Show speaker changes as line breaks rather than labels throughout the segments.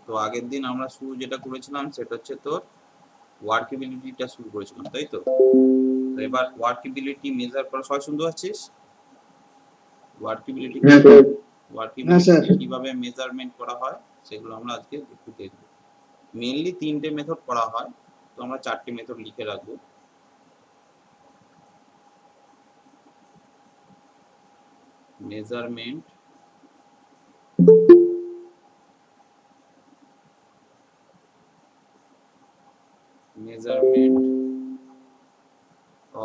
তো আগের দিন আমরা শুরু যেটা করেছিলাম সেটা হচ্ছে তোর ওয়ার্কেবিলিটিটা শুরু করেছিলাম, তাই তো? এবার ওয়ার্কেবিলিটি মেজার করা, সবাই শুনতে পাচ্ছিস? ওয়ার্কেবিলিটি কিভাবে মেজারমেন্ট করা হয় সেগুলো আমরা আজকে একটু দেখব। মেইনলি 3টে মেথড করা হয়, তো আমরা 4টে মেথড লিখে রাখবো। Measurement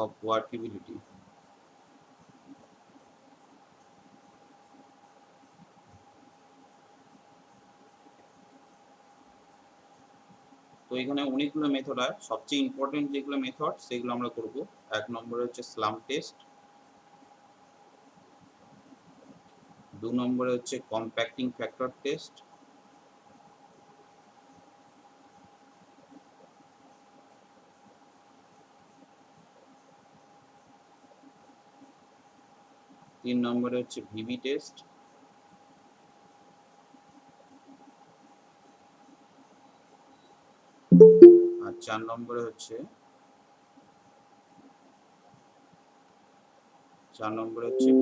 of workability। তো এখানে অনেকগুলো মেথড আছে, সবচেয়ে ইম্পর্টেন্ট যেগুলো মেথড সেগুলো আমরা করব। 1 নম্বরে হচ্ছে স্লাম টেস্ট, 2 নম্বরে হচ্ছে কম্প্যাক্টিং ফ্যাক্টর টেস্ট, 3 নম্বরে হচ্ছে ভিবি টেস্ট, আর 4 নম্বরে হচ্ছে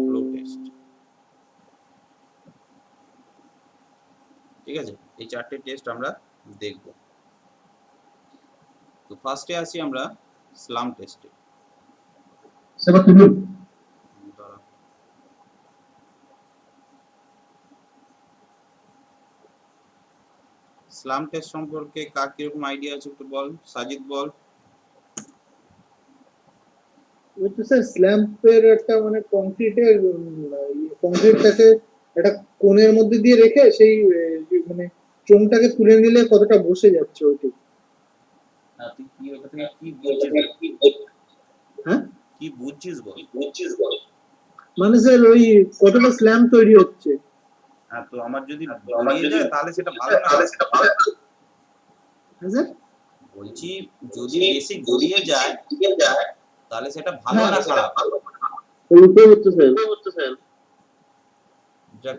ফ্লো টেস্ট। ঠিক আছে, এই 4টে টেস্ট আমরা দেখব। তো ফার্স্টে আসি আমরা স্লাম টেস্টে। স্লাম টেস্ট সম্পর্কে কার কিরকম আইডিয়া আছে একটু বল, সাজিদ বল।
ওই তো স্যার স্ল্যাম্পের একটা মানে কংক্রিটটাকে একটা কোণের মধ্যে দিয়ে রেখে সেই মানে চোঙটাকে তুলে নিলে কতটা বসে যাচ্ছে ওইটাই।
তুই কি ওটা থেকে কি বুঝছিস?
হ্যাঁ,
কি বুঝছিস বল।
মানে স্যার ওই কতটা স্ল্যাম্প তৈরি হচ্ছে।
হ্যাঁ, তো আমার যদি গড়িয়ে যায় তাহলে সেটা ভালো না।
হ্যাঁ স্যার,
বলছি যদি বেশি গড়িয়ে যায় তাহলে সেটা ভালো না খারাপ?
উল্টো হচ্ছে স্যার।
যাক,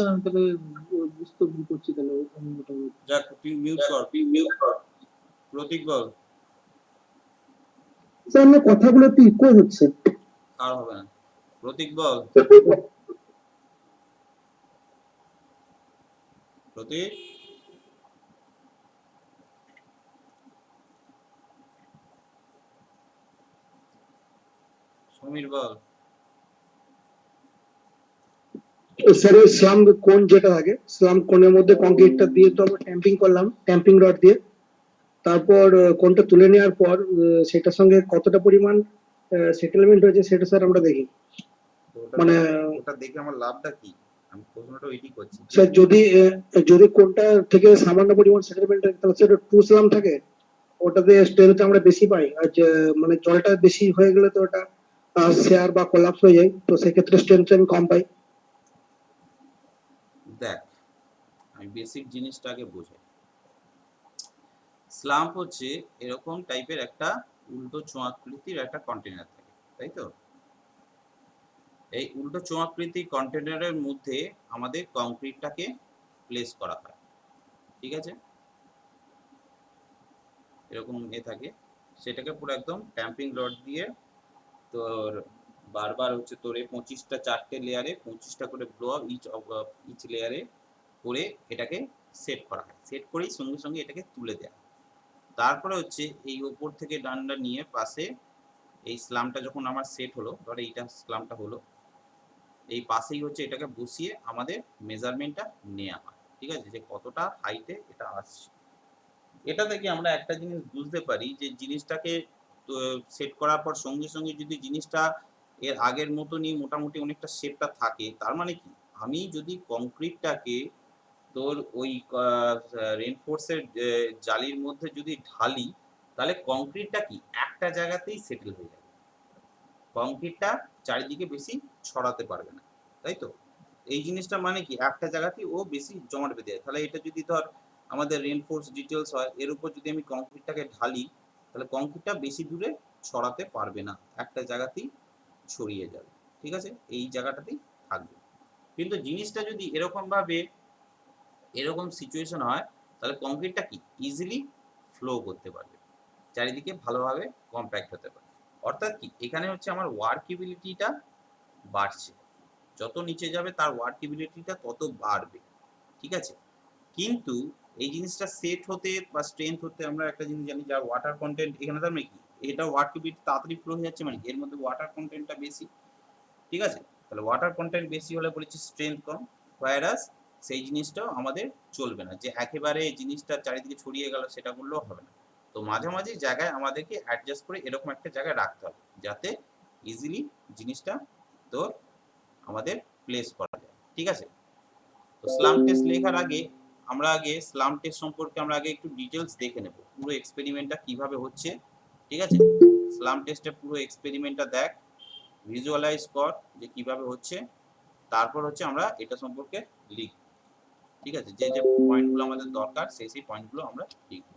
আমি তাহলে বুঝতে ভুল করছি তাহলে।
যাক, তুই মিউট কর। প্রতীক বল।
স্যার আমার কথাগুলো একটু ইকো হচ্ছে।
আর হবে না, প্রতীক বল। প্রতীক, সমীর বল।
স্যার ওই স্লাম কোণ যেটা থাকে, স্লাম কোণের মধ্যে কংক্রিটটা দিয়ে তো আমরা ট্যাম্পিং করলাম, ট্যাম্পিং রড দিয়ে। তারপর কোণটা তুলে নেওয়ার পর সেটার সঙ্গে কতটা পরিমাণ সেটেলমেন্ট হয়েছে সেটা স্যার আমরা দেখি।
মানে ওটা দেখে আমার লাভটা কি? আমি প্রশ্নটা ওইটাই করছি
স্যার। যদি কোণটা থেকে সামান্য পরিমাণ সেটেলমেন্ট থাকে তাহলে সেটা ট্রু স্লাম থাকে, ওটাতে স্ট্রেংথ আমরা বেশি পাই। আর মানে জলটা বেশি হয়ে গেলে তো ওটা শেয়ার বা কোলাপস হয়ে যায়, তো সেক্ষেত্রে স্ট্রেংথ আমি কম পাই।
দেখ, আমি বেসিক জিনিসটাকে বোঝাই। স্লাম্প হচ্ছে এরকম টাইপের একটা উল্টো চোঙাকৃতির একটা কন্টেনার থাকে, তাই তো? এই উল্টো চোঙাকৃতির কন্টেনারের মধ্যে আমাদের কংক্রিটটাকে প্লেস করা হয়। ঠিক আছে, এরকম থাকে, সেটাকে পুরো একদম ট্যাম্পিং রড দিয়ে তোর বারবার হচ্ছে তোর 25টা 4টে লেয়ারে 25টা করে ব্লো ইচ লেয়ারে করে এটাকে সেট করা হয়। সেট করেই সঙ্গে সঙ্গে এটাকে তুলে দেওয়া। তারপরে হচ্ছে এই ওপর থেকে ডান্ডা নিয়ে পাশে এই স্লামটা যখন আমার সেট হলো, ধর এইটা স্লামটা হলো, এই পাশেই হচ্ছে এটাকে বসিয়ে আমাদের মেজারমেন্টটা নেওয়া হয়। ঠিক আছে, যে কতটা হাইটে এটা আসছে। এটা থেকে আমরা একটা জিনিস বুঝতে পারি যে জিনিসটাকে সেট করার পর সঙ্গে সঙ্গে যদি জিনিসটা এর আগের মতনই মোটামুটি অনেকটা শেপটা থাকে, তার মানে কি আমি যদি কংক্রিটটাকে তোর ওই রেনফোর্সের জালির মধ্যে যদি ঢালি তাহলে কংক্রিটটা কি একটা জায়গাতেই সেটেল হয়ে যাবে, কংক্রিটটা চারিদিকে বেশি ছড়াতে পারবে না, তাই তো? এই জিনিসটা মানে কি একটা জায়গাতেই ও বেশি জমাট বেঁধে যায়। তাহলে এটা যদি ধর আমাদের রেনফোর্স ডিটেলস হয়, এর উপর যদি আমি কংক্রিটটাকে ঢালি তাহলে কংক্রিটটা বেশি দূরে ছড়াতে পারবে না, একটা জায়গাতেই ছড়িয়ে যাবে। ঠিক আছে, এই জায়গাটাতেই থাকবে। কিন্তু জিনিসটা যদি এরকম ভাবে এরকম সিচুয়েশন হয়, তাহলে কংক্রিটটা কি ইজিলি ফ্লো করতে পারবে, চারিদিকে ভালোভাবে কম্প্যাক্ট হতে পারে। অর্থাৎ কি এখানে হচ্ছে আমার ওয়ার্কেবিলিটিটা বাড়ছে, যত নিচে যাবে তার ওয়ার্কেবিলিটিটা তত বাড়বে, ঠিক আছে। কিন্তু এই জিনিসটা সেট হতে বা স্ট্রেংথ হতে আমরা একটা জিনিস জানি, যার ওয়াটার কন্টেন্ট এখানে তার মানে কি এটা ওয়ার্কেবিলিটি তাড়াতাড়ি ফ্লো হয়ে যাচ্ছে, মানে এর মধ্যে ওয়াটার কন্টেন্টটা বেশি, ঠিক আছে। তাহলে ওয়াটার কন্টেন্ট বেশি হলে বলেছি স্ট্রেংথ কম, হোয়ারাস সেই জিনিসটাও আমাদের চলবে না, যে একেবারে জিনিসটা চারিদিকে ছড়িয়ে গেল সেটা করলেও হবে না। তো মাঝামাঝি জায়গায় আমাদেরকে অ্যাডজাস্ট করে এরকম একটা জায়গায় রাখতে হবে, যাতে ইজিলি জিনিসটা তো আমাদের প্লেস করা যায়, ঠিক আছে। তো স্লাম টেস্ট লেখার আগে আমরা আগে স্লাম টেস্ট সম্পর্কে আমরা আগে একটু ডিটেলস দেখে নেব, পুরো এক্সপেরিমেন্টটা কিভাবে হচ্ছে, ঠিক আছে। স্লাম টেস্টের পুরো এক্সপেরিমেন্টটা দেখ, ভিজুয়ালাইজ কর যে কিভাবে হচ্ছে, তারপর হচ্ছে আমরা এটা সম্পর্কে লিখব, ঠিক আছে। যে যে পয়েন্টগুলো আমাদের দরকার সেই সেই পয়েন্টগুলো আমরা লিখব।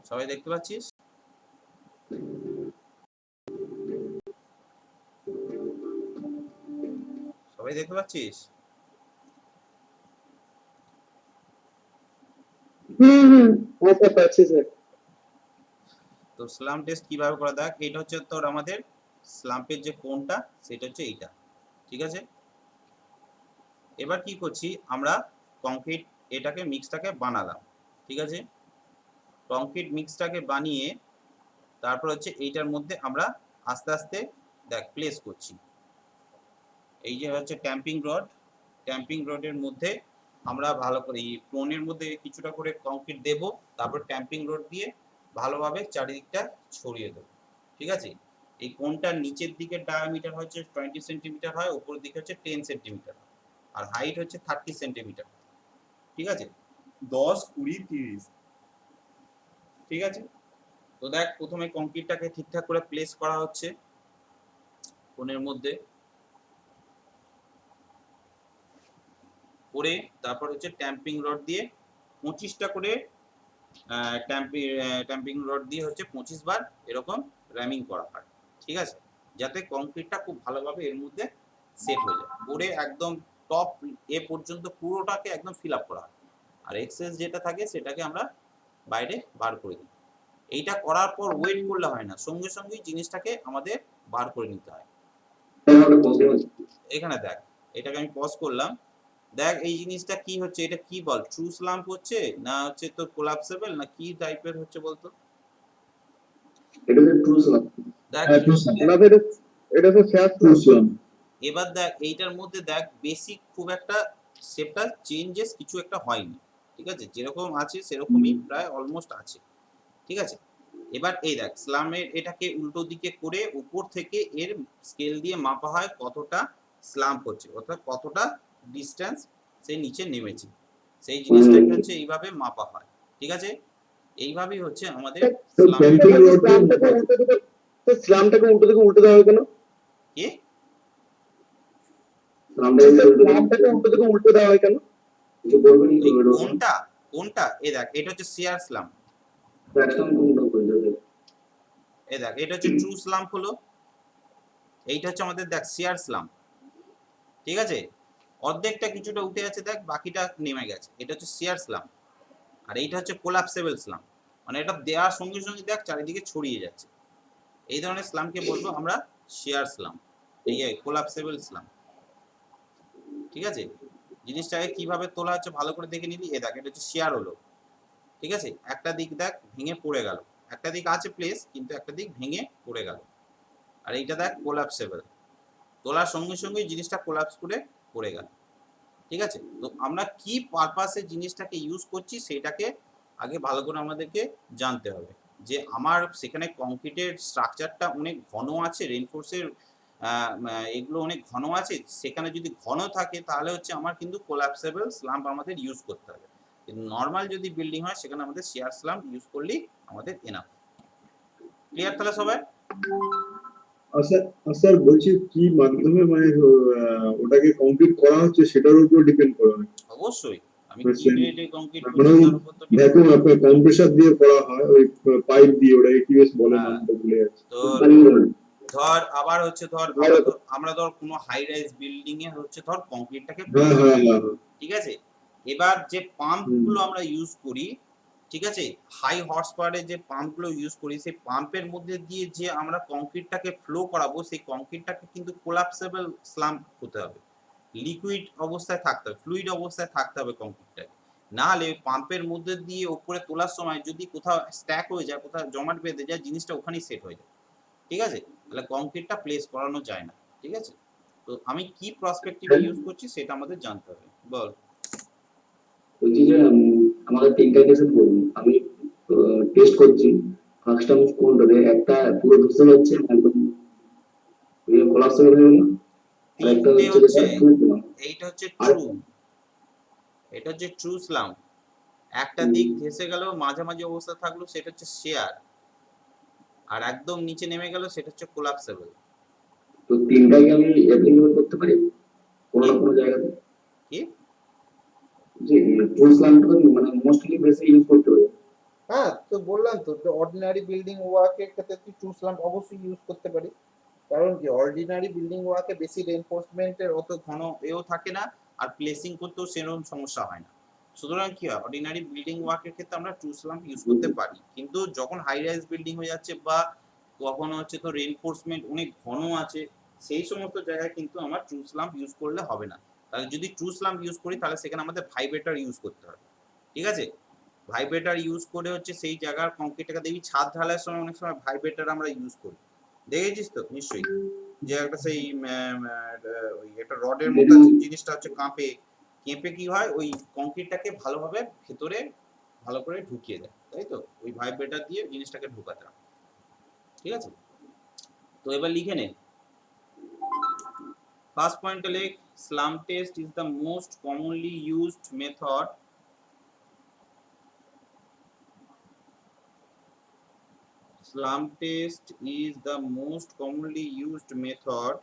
সবাই দেখতে পাচ্ছিস? সবাই দেখতে পাচ্ছিস?
আচ্ছা পাচ্ছি স্যার।
তো স্লাম টেস্ট কিভাবে করা, দেখ এটা হচ্ছে তোর আমাদের স্লাম্পের যে কোণটা সেটা হচ্ছে এইটা, ঠিক আছে। এবার কি করছি আমরা, কংক্রিট এটাকে মিক্সটাকে বানালাম, ঠিক আছে। কংক্রিট মিক্সটাকে বানিয়ে তারপর হচ্ছে এইটার মধ্যে আমরা আস্তে আস্তে দেখ প্লেস করছি। এই যে হচ্ছে ট্যাম্পিং রড, ট্যাম্পিং রডের মধ্যে আমরা ভালো করে এই কোণের মধ্যে কিছুটা করে কংক্রিট দেব, তারপর ট্যাম্পিং রড দিয়ে ভালোভাবে চারিদিকটা ছড়িয়ে দেবো, ঠিক আছে। এই কোণটার নিচের দিকের ডায়ামিটার হচ্ছে 20 সেন্টিমিটার হয়, উপরের দিকে হচ্ছে 10 সেন্টিমিটার, আর হাইট হচ্ছে 30 সেন্টিমিটার, ঠিক আছে। 10, 20, 30, ঠিক আছে। তো দেখ প্রথমে কংক্রিটটাকে ঠিকঠাক করে প্লেস করা হচ্ছে কোণের মধ্যে করে, তারপর হচ্ছে ট্যাম্পিং রড দিয়ে 25টা করে ট্যাম্পিং রড দিয়ে হচ্ছে 25 বার এরকম র্যামিং করা হয়, ঠিক আছে, যাতে কংক্রিটটা খুব ভালোভাবে এর মধ্যে সেট হয়ে যায়, করে একদম টপ এ পর্যন্ত পুরোটাকে একদম ফিল আপ করা হয়। আর এক্সেস যেটা থাকে সেটাকে আমরা বাইরে বার করে দিই। এইটা করার পর ওয়েট করলে হয় না, সঙ্গে সঙ্গেই জিনিসটাকে আমাদের বার করে নিতে হয়। এখানে দেখ, এটাকে আমি পজ করলাম, দেখ এই জিনিসটা কি হচ্ছে, এটা কি বল, ট্রু স্লাম্প হচ্ছে না হচ্ছে তো কোলাপসেবল না কি টাইপের হচ্ছে বলতো?
এটা হচ্ছে ট্রু স্লাম্প।
দেখ
এটা তো শেয়ার
ট্রু স্লাম্প।
এবার দেখ এইটার মধ্যে দেখ বেসিক খুব একটা শেপটা চেঞ্জেস কিছু একটা হয়নি, ঠিক আছে, যেরকম আছে সেরকমই প্রায় অলমোস্ট আছে, ঠিক আছে। এবার এই দেখ স্লামের এটাকে উল্টো দিকে করে উপর থেকে এর স্কেল দিয়ে মাপা হয় কতটা স্লাম্প হচ্ছে, অর্থাৎ কতটা ডিস্টেন্স সে নিচে নেমেছে, সেই জিনিসটাকে হচ্ছে এইভাবে মাপা হয়, ঠিক আছে। এইভাবেই হচ্ছে আমাদের
স্লামটাকে উল্টো দিকে উল্টে দেওয়া হয় কেন?
কি
স্লামটাকে উল্টো দিকে উল্টে দেওয়া হয় কেন?
কিছু বলবেন কি
কোনটা কোনটা? এই দেখ এটা হচ্ছে শিয়ার স্লাম্প,
একদম কোনটা করে যাবে।
এই দেখ এটা হচ্ছে ট্রু স্লাম্প হলো, এইটা হচ্ছে আমাদের দেখ শিয়ার স্লাম্প, ঠিক আছে। অর্ধেকটা কিছুটা উঠে আছে দেখ, বাকিটা নেমে গেছে, এটা হচ্ছে শিয়ার স্লাম্প। আর এইটা হচ্ছে কোলাপসেবল স্লাম্প, মানে এটা দেওয়ার সঙ্গে সঙ্গে দেখ চারিদিকে ছড়িয়ে যাচ্ছে, এই ধরনের স্লামকে বলবো আমরা শিয়ার স্লাম্প, এই কোলাপসেবল স্লাম্প, ঠিক আছে। জিনিসটাকে কিভাবে তোলা হচ্ছে ভালো করে দেখে নিবি। এ দেখ এটা হচ্ছে শিয়ার হলো, ঠিক আছে, একটা দিক দেখ ভেঙে পড়ে গেল, একটা দিক আছে প্লেস কিন্তু একটা দিক ভেঙে পড়ে গেল। আর এইটা দেখ কোলাপসেবল, তোলার সঙ্গে সঙ্গে জিনিসটা কোলাপস করে পড়ে গেল, ঠিক আছে। তো আমরা কি পারপাসে জিনিসটাকে ইউজ করছি সেটাকে আগে ভালো করে আমাদেরকে জানতে হবে, যে আমার সেখানে কংক্রিটের স্ট্রাকচারটা অনেক ঘন আছে, রেইনফোর্সের এগুলো অনেক ঘন আছে, সেখানে যদি ঘন থাকে তাহলে হচ্ছে আমার কিন্তু কোলাপসেবল স্ল্যাম্প আমাদের ইউজ করতে হবে। কিন্তু নর্মাল যদি বিল্ডিং হয় সেখানে আমাদের শিয়ার স্ল্যাম্প ইউজ করলেই আমাদের এনাফ। ক্লিয়ার তাহলে সবাই?
আচ্ছা স্যার বলছি কি মাধ্যমে মানে ওটাকে কমপ্লিট করা হচ্ছে সেটার উপর ডিপেন্ড করে অনেক।
অবশ্যই আমি কি
বুঝছেন?
গ্রেডে কংক্রিট
মানে
করছি
ওই
তার উপর তো depend
ভ্যাকুয়াম
করে।
আপনার কম্প্রেসার দিয়ে করা হয় ওই পাইপ দিয়ে, ওটাকে কি বেশ বলে
হ্যাঁ
নামটা ভুলে যাচ্ছি।
তোর ধর আবার হচ্ছে ধর আমরা ধর কোনো হাই রাইজ বিল্ডিং এ হচ্ছে ধর কংক্রিটটাকে
হ্যাঁ
প্লেস
হ্যাঁ
করি,
হ্যাঁ হ্যাঁ।
ঠিক আছে। এবার যে পাম্প
হুম।
গুলো আমরা ইউজ করি, ঠিক আছে, হাই হর্স পাওয়ারের যে পাম্প গুলো ইউজ করি, সেই পাম্পের মধ্যে দিয়ে যে আমরা কংক্রিটটাকে ফ্লো করাবো, সেই কংক্রিটটাকে কিন্তু কোলাপসেবল স্ল্যাম হতে হবে, লিকুইড অবস্থায় থাকতে হবে, ফ্লুইড অবস্থায় থাকতে হবে কংক্রিটটাকে। না হলে পাম্পের মধ্যে দিয়ে উপরে তোলার সময় যদি কোথাও স্ট্যাক হয়ে যায়, কোথাও জমাট বেঁধে যায়, জিনিসটা ওখানেই সেট হয়ে যায়, ঠিক আছে। তাহলে কংক্রিটটা প্লেস করানো যায় না, ঠিক আছে। তো আমি কি প্রসপেক্টিভে ইউজ করছি সেটা আমাদের জানতে হবে। বল।
বলছি যে আমাদের তিনটা কেসে বলুন, আমি টেস্ট করছি। ফার্স্ট আমি কোনটাতে একটা পুরো ধসে যাচ্ছে একদম কোলাপস হয়ে গেল, আর একটা
তিনটে
হচ্ছে
হচ্ছে,
যেটা প্রুফ না।
এইটা হচ্ছে
আর
ট্রু, এটা হচ্ছে ট্রু স্লাম। একটা দিক ধেসে গেল, মাঝামাঝি অবস্থা থাকলো, সেটা হচ্ছে শেয়ার। আর একদম নিচে নেমে গেল, সেটা হচ্ছে কোলাপসেবল।
তো তিনটাকে আমি অ্যাপ্লিকেবল করতে পারি কোনো
কি
না কোনো জায়গাতে,
কি
যে ট্রু স্ল্যামটা মানে মোস্টলি বেশি ইউজ করতে পারি।
হ্যাঁ, তো বললাম তো অর্ডিনারি বিল্ডিং ওয়ার্কের ক্ষেত্রে তুই ট্রু স্ল্যাম অবশ্যই ইউজ করতে পারি। কারণ কি, অর্ডিনারি বিল্ডিং ওয়ার্কে বেশি রেনফোর্সমেন্টের
অত ঘন এও থাকে না, আর প্লেসিং করতেও সেরকম সমস্যা হয় না। সুতরাং কি হয়, অর্ডিনারি বিল্ডিং ওয়ার্কের ক্ষেত্রে আমরা ট্রু স্লাম্প ইউজ করতে পারি। কিন্তু যখন হাই রাইজ বিল্ডিং হয়ে যাচ্ছে বা কখনো হচ্ছে তো রেনফোর্সমেন্ট অনেক ঘন আছে, সেই সমস্ত জায়গায় কিন্তু আমার ট্রু স্লাম্প ইউজ করলে হবে না। তাহলে যদি ট্রু স্লাম্প ইউজ করি, তাহলে সেখানে আমাদের ভাইব্রেটর ইউজ করতে হবে, ঠিক আছে। ভাইব্রেটর ইউজ করে হচ্ছে সেই জায়গার কংক্রিটটাকে, দেখবি ছাদ ঢালাইয়ের সময় অনেক সময় ভাইব্রেটর আমরা ইউজ করি, দেখেছিস তো নিশ্চয়ই, যে একটা সেই ওই একটা রডের মতো জিনিসটা হচ্ছে কাঁপে, কেঁপে কি হয়, ওই কংক্রিটটাকে ভালোভাবে ভেতরে ভালো করে ঢুকিয়ে দেয়, তাই তো, ওই ভাইব্রেটর দিয়ে জিনিসটাকে ঢুকাতে হবে, ঠিক আছে। তো এবার লিখে নে। ফার্স্ট পয়েন্টে লেখ, slump test is the most commonly used method slum test is the most commonly used method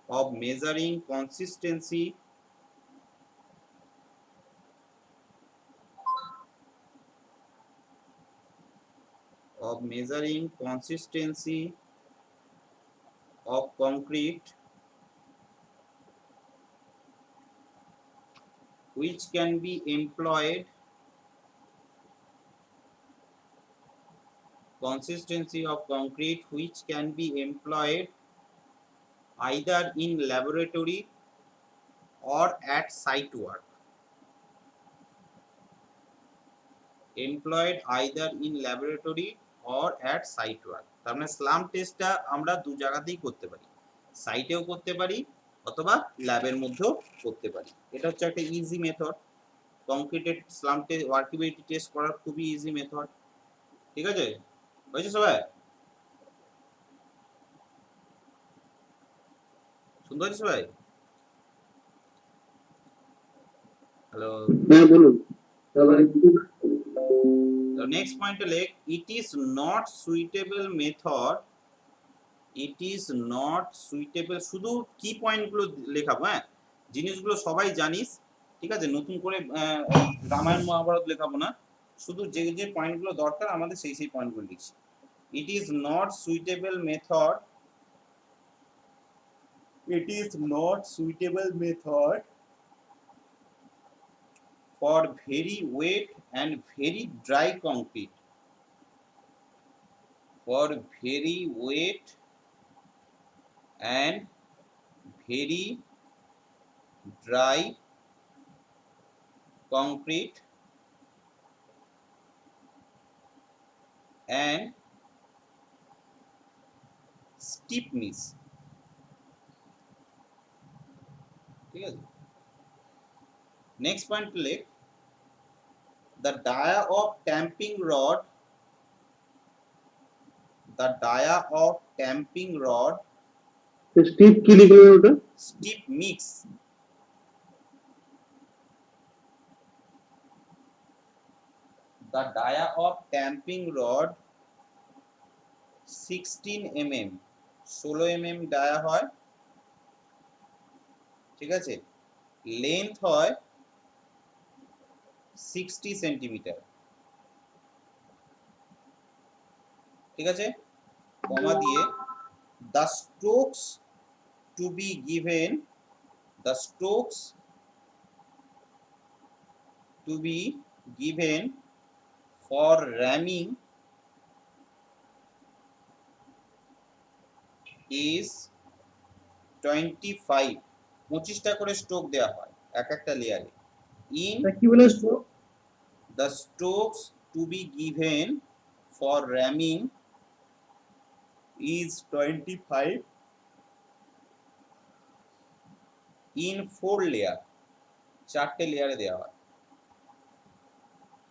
of measuring consistency of concrete, which can be employed either in laboratory or at site work. Employed either in laboratory or at site work. তার মানে slam টেস্টটা আমরা দু জায়গাতেই করতে পারি, সাইটেও করতে পারি অথবা ল্যাবের মধ্যেও করতে পারি। এটা হচ্ছে একটা easy method, concreted slump test workability test করার খুবই ইজি মেথড, ঠিক আছে। বুঝছো সবাই, শুনতে পাচ্ছিস সবাই? হ্যালো।
হ্যাঁ বলুন।
তারপরে
The next point লেখ, it is not suitable method, it is not suitable, শুধু কি পয়েন্টগুলো লেখাবো, হ্যাঁ, জিনিসগুলো সবাই জানিস, ঠিক আছে, নতুন করে রামায়ণ মহাভারত লেখাবো না, শুধু যে যে পয়েন্টগুলো দরকার আমাদের সেই সেই পয়েন্টগুলো লিখছি। It is not suitable method, it is not suitable method for very wet and very dry concrete, for very wet and very dry concrete and stiffness, ঠিক আছে। নেক্সট পয়েন্ট লেখ, the dia of tamping rod, the dia of tamping rod
Steve কি লিখলেন ওটা?
stiff mix, the dia of tamping rod 16 mm 16 mm dia হয়, ঠিক আছে, length হয় 60 সেন্টিমিটার, ঠিক আছে, কমা দিয়ে the strokes to be given the strokes to be given for ramming is 25 25টা করে স্ট্রোক দেওয়া হয় এক একটা লেয়ারে in
কি বলে stroke?
the strokes to be given for ramming is 25 in 4 layer, 4টে লেয়ারে দেওয়া হয়,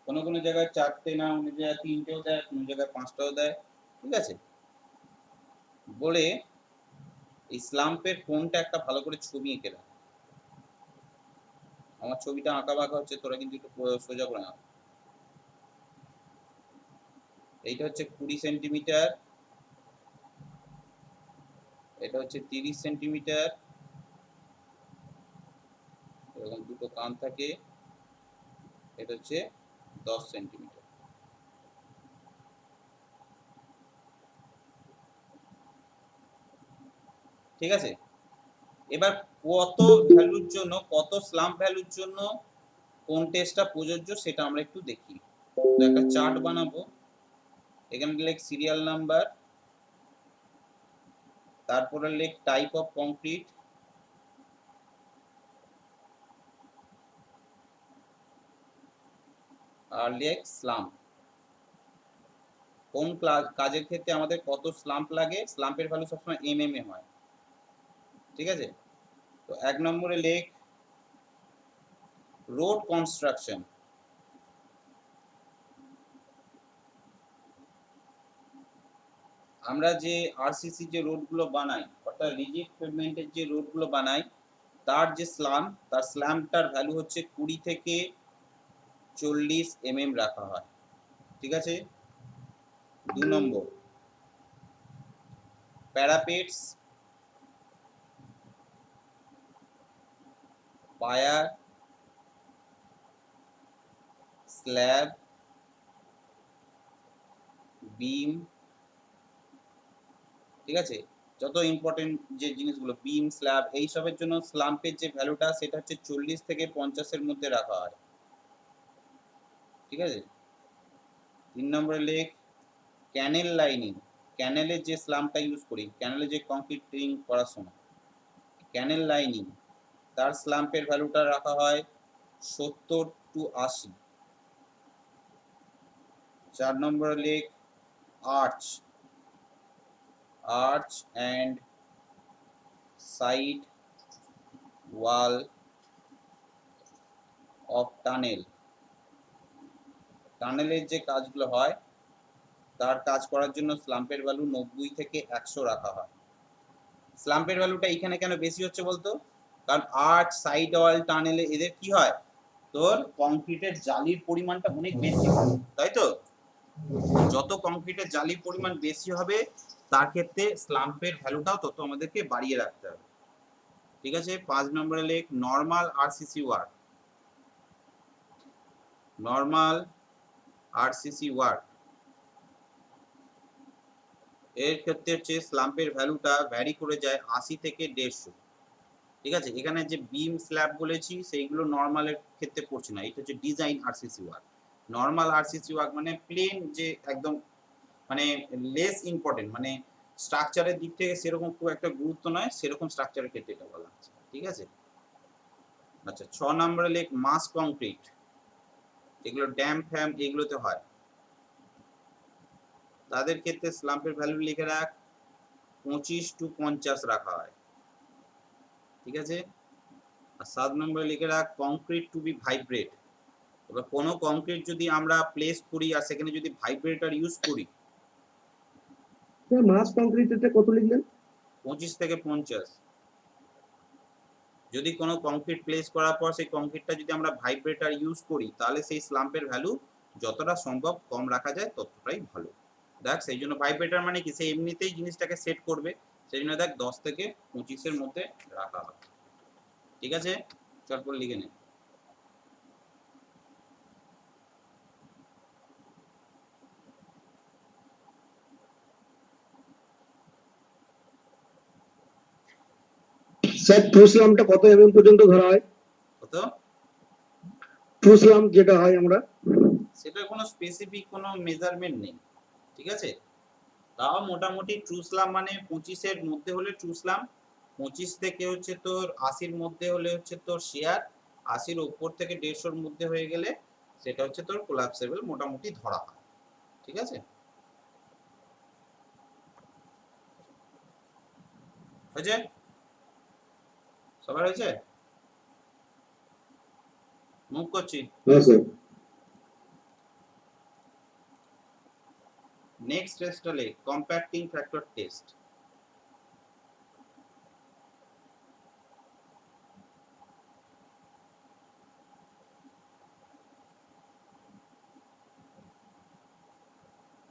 কোনো কোনো জায়গায় 4টে না, অন্য জায়গায় 3টেও দেয়, কোনো জায়গায় 5টাও দেয়, ঠিক আছে। বলে এই স্লাম্পের কোনটা একটা ভালো করে ছবি এঁকে রাখ, আমার ছবিটা আঁকা বাঁকা হচ্ছে, তোরা কিন্তু একটু সোজা করে নাও। এইটা হচ্ছে 20 সেন্টিমিটার, এটা হচ্ছে 30 সেন্টিমিটার, এরকম দুটো কান থাকে, এটা হচ্ছে 10 সেন্টিমিটার, ঠিক আছে। এবার কত ভ্যালুর জন্য, কত স্লাম্প ভ্যালুর জন্য কোন টেস্টটা প্রযোজ্য সেটা আমরা একটু দেখি। তো একটা চার্ট বানাবো, এখানে লিখ সিরিয়াল নাম্বার, তারপরে লিখ টাইপ অফ কংক্রিট, আর লিখ স্লাম্প, কোন কাজের ক্ষেত্রে আমাদের কত স্লাম্প লাগে, স্লাম্পের ভ্যালু সবসময় mm এ হয়, ঠিক আছে। তো 1 নম্বরে লিখ রোড কনস্ট্রাকশন, আমরা যে আরসিসি যে রোডগুলো বানাই, অর্থাৎ রিজিড পেভমেন্টের যে রোডগুলো বানাই, তার যে স্লাম্প, তার স্ল্যাম্পটার ভ্যালু হচ্ছে 20 থেকে 40 mm রাখা হয়, ঠিক আছে। 2 নম্বর প্যারাপেটস, পায়ার, স্ল্যাব, বিম, ঠিক আছে, যত ইম্পর্টেন্ট যে জিনিসগুলো বিম স্ল্যাব এইসবের জন্য স্লাম্পের যে ভ্যালুটা সেটা হচ্ছে 40 থেকে 50 এর মধ্যে রাখা হয়, ঠিক আছে। 3 নম্বরে লেখ ক্যানেল লাইনিং, ক্যানেলের যে স্লাম্পটা ইউজ করি, ক্যানেলে যে কংক্রিটিং করার সময় ক্যানেল লাইনিং, তার স্লাম্পের ভ্যালুটা রাখা হয় 70 টু 80। 4 নম্বরে লেখ arch, arch and side wall of tunnel, টানেলের যে কাজগুলো হয় তার কাজ করার জন্য স্লাম্পের ভ্যালু 90 থেকে 100 রাখা হয়। স্লাম্পের ভ্যালুটা এখানে কেন বেশি হচ্ছে বলতো, কারণ আর্চ, সাইড ওয়াল, টানেলে এদের কি হয়, তোর কংক্রিটের জালির পরিমাণটা অনেক বেশি হয়, তাই তো। যত কংক্রিটের জালির পরিমাণ বেশি হবে তার ক্ষেত্রে স্লাম্পের ভ্যালুটাও তত আমাদেরকে বাড়িয়ে রাখতে হবে, ঠিক আছে। 5 নম্বরে লেখ normal RCC work, normal RCC work এর ক্ষেত্রে হচ্ছে স্লাম্পের ভ্যালুটা ভ্যারি করে যায় 80 থেকে 150, ঠিক আছে। এখানে যে বিম স্ল্যাব বলেছি সেইগুলো নরমালের ক্ষেত্রে পড়ছে না, এটা হচ্ছে design RCC work. Normal RCC work মানে প্লেন, যে একদম মানে লেস ইম্পর্টেন্ট, মানে স্ট্রাকচারের দিক থেকে সেরকম খুব একটা গুরুত্ব নয়, সেরকম স্ট্রাকচারের ক্ষেত্রে এটা বলা হচ্ছে, ঠিক আছে। আচ্ছা 6 নম্বরে লেখ মাস কংক্রিট, এগুলো ড্যাম ফ্যাম এগুলোতে হয়, তাদের ক্ষেত্রে স্লাম্পের ভ্যালু লিখে রাখ 25 টু 50 রাখা হয়, ঠিক আছে। আর 7 নম্বরে লিখে রাখ কংক্রিট টু বি ভাইব্রেট, এবার কোনো কংক্রিট যদি আমরা প্লেস করি আর সেখানে যদি ভাইব্রেটর ইউজ করি,
মাস কংক্রিটের কত লিখলেন?
25 থেকে 50। যদি কোনো কংক্রিট প্লেস করার পর সেই কংক্রিটটা যদি আমরা ভাইব্রেটর ইউজ করি তাহলে সেই স্লাম্পের ভ্যালু যতটা সম্ভব কম রাখা যায় ততটাই ভালো। দেখ সেই জন্য ভাইব্রেটার মানে কি, সে এমনিতেই জিনিসটাকে সেট করবে, সেই জন্য দেখ 10 থেকে 25-এর মধ্যে রাখা হয়। ঠিক আছে, চটপট লিখে নে।
স্যার ট্রু স্লামটা কত এমএম পর্যন্ত ধরা হয়?
কত?
ট্রু স্লাম যেটা হয় আমরা,
সেটা কোনো স্পেসিফিক কোনো মেজারমেন্ট নেই, ঠিক আছে। তাও মোটামুটি ট্রু স্লাম মানে 25-এর মধ্যে হলে ট্রু স্লাম, 25 থেকে হচ্ছে তোর 80-র মধ্যে হলে হচ্ছে তোর শেয়ার, 80-র উপর থেকে 150-র মধ্যে হয়ে গেলে সেটা হচ্ছে তোর কোলাপসেবল মোটামুটি ধরা হয়। ঠিক আছে, হয়েছে? সবার হয়েছে? মুভ করছি।
হ্যাঁ স্যার।
নেক্সট টেস্ট হলে compacting factor test.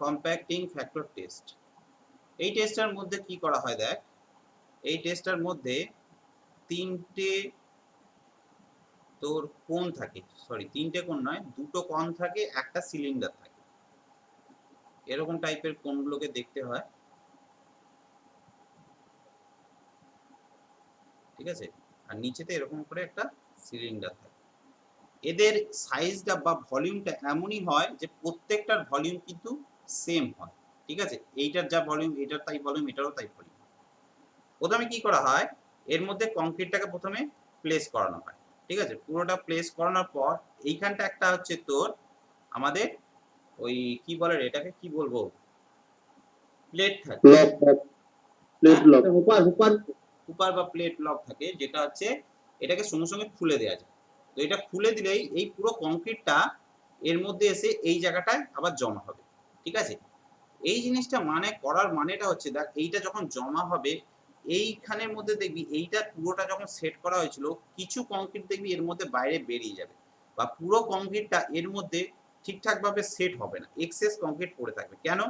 Compacting factor test, এই টেস্টের মধ্যে কি করা হয় দেখ, এই টেস্টের মধ্যে তিনটে তোর কোণ থাকে, সরি তিনটে কোণ নয়, দুটো কোণ থাকে, একটা সিলিন্ডার থাকে, এরকম টাইপের কোণগুলোকে দেখতে হয়। ঠিক আছে, আর নিচেতে এরকম করে একটা সিলিন্ডার থাকে। এদের সাইজটা বা ভলিউমটা এমনই হয় যে প্রত্যেকটার ভলিউম কিন্তু সেম হয়। ঠিক আছে, এইটার যা ভলিউম এটার তাই ভলিউম, এটারও তাই ভলিউম। প্রথমে কি করা হয়, এর মধ্যে কংক্রিটটাকে প্রথমে প্লেস করানো হয়। ঠিক আছে, পুরোটা প্লেস করানোর পর এইখানটা একটা হচ্ছে তোর আমাদের ওই কি বলে এটাকে কি বলবো, প্লেট থাকে,
প্লেট লক,
কুপার বা প্লেট লক থাকে, যেটা হচ্ছে এটাকে সঙ্গে সঙ্গে খুলে দেওয়া যায়। তো এটা খুলে দিলেই এই পুরো কংক্রিটটা এর মধ্যে এসে এই জায়গাটায় আবার জমা হবে। ঠিক আছে, এই জিনিসটা মানে করার মানেটা হচ্ছে দেখ, এইটা যখন জমা হবে এইখানের মধ্যে দেখবি এইটা পুরোটা যখন সেট করা হয়েছিল কিছু কংক্রিট দেখবি এর মধ্যে বাইরে বেরিয়ে যাবে, বা পুরো কংক্রিটটা এর মধ্যে ঠিকঠাক ভাবে সেট হবে না, এক্সেস কংক্রিট পড়ে থাকবে। কেন?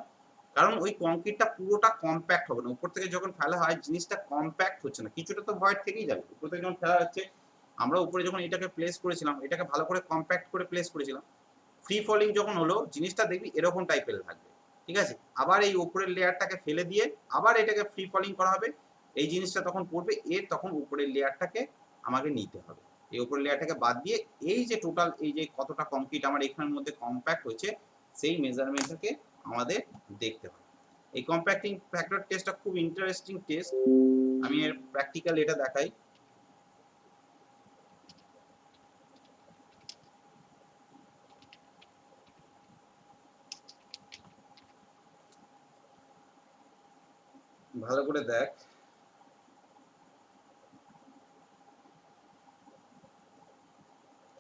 কারণ ওই কংক্রিটটা পুরোটা কম্প্যাক্ট হবে না, উপর থেকে যখন ফেলা হয় জিনিসটা কম্প্যাক্ট হচ্ছে না, কিছুটা তো ভয়েড থেকেই যাবে। উপর থেকে যখন ফেলা হচ্ছে, আমরা উপরে যখন এটাকে প্লেস করেছিলাম, এটাকে ভালো করে কম্প্যাক্ট করে প্লেস করেছিলাম, ফ্রি ফলিং যখন হলো জিনিসটা দেখবি এরকম টাইপের থাকবে। ঠিক আছে, আবার এই উপরের লেয়ারটাকে ফেলে দিয়ে আবার এটাকে ফ্রি ফলিং করা হবে, এই জিনিসটা তখন পড়বে, এর তখন উপরের লেয়ারটাকে আমাকে নিতে হবে। এই উপরের লেয়ারটাকে বাদ দিয়ে এই যে টোটাল এই যে কতটা কংক্রিট আমার এখানের মধ্যে কম্প্যাক্ট হয়েছে সেই মেজারমেন্টটাকে আমাদের দেখতে হবে। এই কম্প্যাক্টিং ফ্যাক্টর টেস্টটা খুব ইন্টারেস্টিং টেস্ট, আমি এর প্র্যাকটিক্যাল এটা দেখাই। ভালো করে দেখ,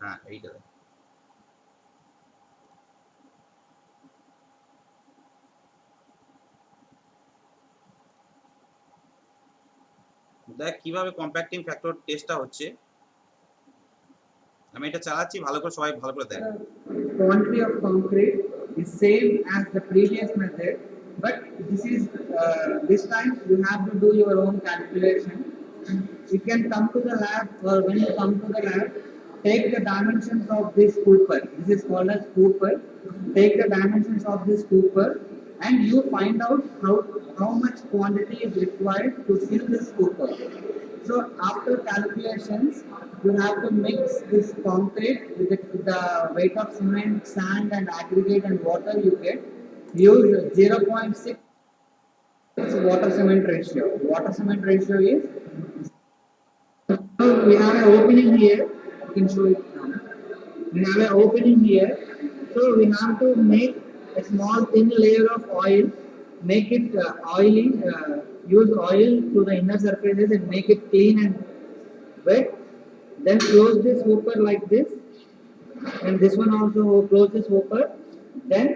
হ্যাঁ এইটা দেখ, দেখ কিভাবে কম্প্যাক্টিং ফ্যাক্টর টেস্টটা হচ্ছে। আমি এটা চালাচ্ছি, ভালো করে সবাই ভালো করে দেখ।
Quantity of concrete is same as the previous method, but this time you have to do your own calculation. You can come to the lab, or when you come to the lab, take the dimensions of this cooper. This is called as cooper. Take the dimensions of this cooper, and you find out how much quantity is required to fill this cooper. So after calculations, you have to mix this concrete with the weight of cement, sand, and aggregate and water you get. Use 0.6 water cement ratio. Water cement ratio is, so we have an opening here. You can show it now. We have an opening here. So we have to make a small thin layer of oil, make it oily, use oil to the inner surfaces and make it clean and wet. Then close this hopper like this, and this one also close this hopper. Then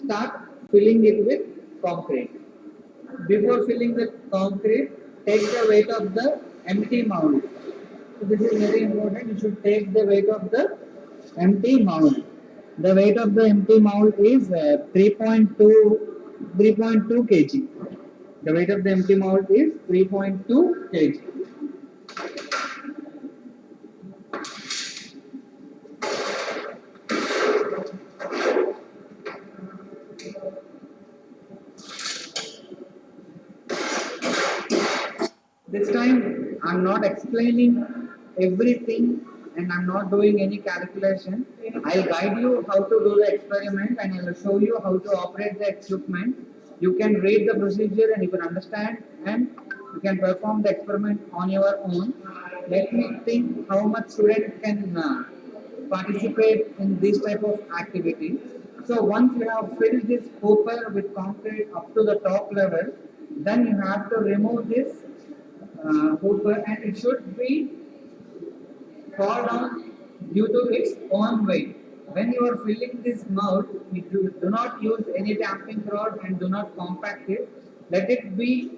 start filling it with concrete. Before filling the concrete, take the weight of the empty mound. So this is very important. You should take the weight of the empty mound. the weight of the empty mold is 3.2 kg. The weight of the empty mold is 3.2 kg. This time I'm not explaining everything and I'm not doing any calculation. I'll guide you how to do the experiment and I'll show you how to operate the equipment. You can read the procedure and you can understand and you can perform the experiment on your own. Let me think how much student can participate in this type of activity. So once you have filled this hopper with concrete up to the top level, then you have to remove this hooper and it should be fall down due to its own weight. When you are filling this mold, you do not use any damping rod and do not compact it. Let it be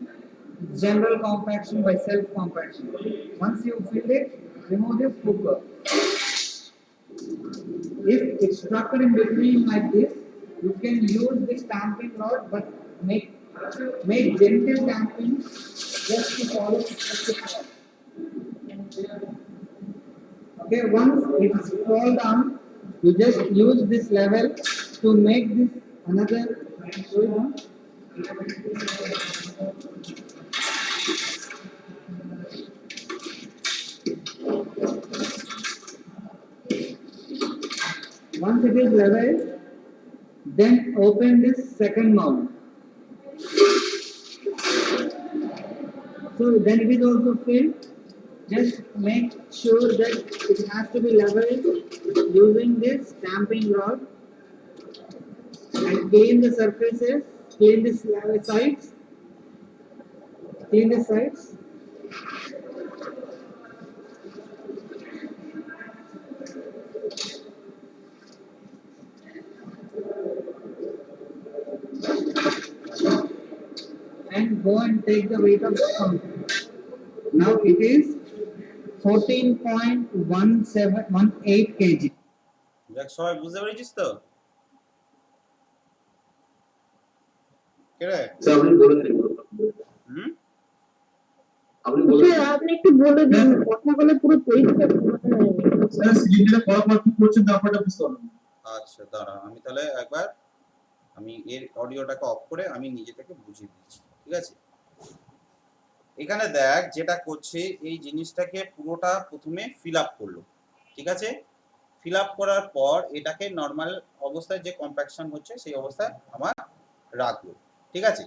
general compaction by self compaction. Once you fill it, remove this hooper. If it's struck in between like this, you can use this damping rod, but make gentle damping just to follow the structure. Okay, once it's fall down, you just use this level to make this another. Once it is level, then open this second mount. So then it is also filled. Just make sure that it has to be leveled using this stamping rod and clean the surfaces, clean the sides, clean the sides. And go and take the weight of the concrete. Now it is 14.1718 kg.
দেখ সবাই বুঝতে পেরেছিস তো? কেরে?
Sir আপনি বলে দিন।
হুম?
আপনি বলে দিন।
আপনি একটু বলে দিন, কথা বলে পুরো পরিষ্কার
স্যার সিলিন্ডারে ফলাফল কি করছেন ব্যাপারটা বুঝতে পারলাম।
আচ্ছা দাঁড়া, আমি তাহলে একবার আমি এর অডিওটাকে অফ করে আমি নিজে থেকে বুঝিয়ে দিচ্ছি, ঠিক আছে? এখানে দেখ যেটা করছে এই জিনিসটাকে পুরোটা প্রথমে ফিল আপ করলো, ঠিক আছে? ফিল আপ করার পর এটাকে নর্মাল অবস্থায় যে কম্প্যাকশন হচ্ছে সেই অবস্থায় আমার রাখলো, ঠিক আছে?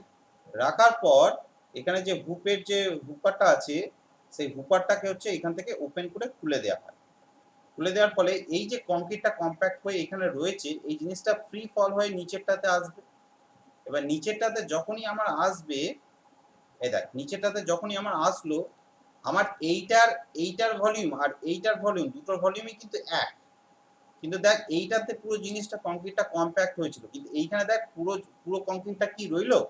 রাখার পর এখানে যে হুপের যে হুপারটা আছে সেই হুপারটাকে হচ্ছে এখান থেকে ওপেন করে খুলে দেওয়া হয়। খুলে দেওয়ার ফলে এই যে কংক্রিটটা কম্প্যাক্ট হয়ে এখানে রয়েছে এই জিনিসটা ফ্রি ফল হয়ে নিচেরটাতে আসবে। এবার নিচেরটাতে যখনই আমার আসবে, এই দেখ নিচেরটাতে যখনই আমার আসলো, আমার এইটার ভলিউম আর এইটার ভলিউম দুটোর ভলিউমই কিন্তু এক, কিন্তু দেখ এইটাতে পুরো জিনিসটা কংক্রিটটা কম্প্যাক্ট হয়েছিল, কিন্তু এইখানে দেখ পুরো কংক্রিটটা কি রইলো,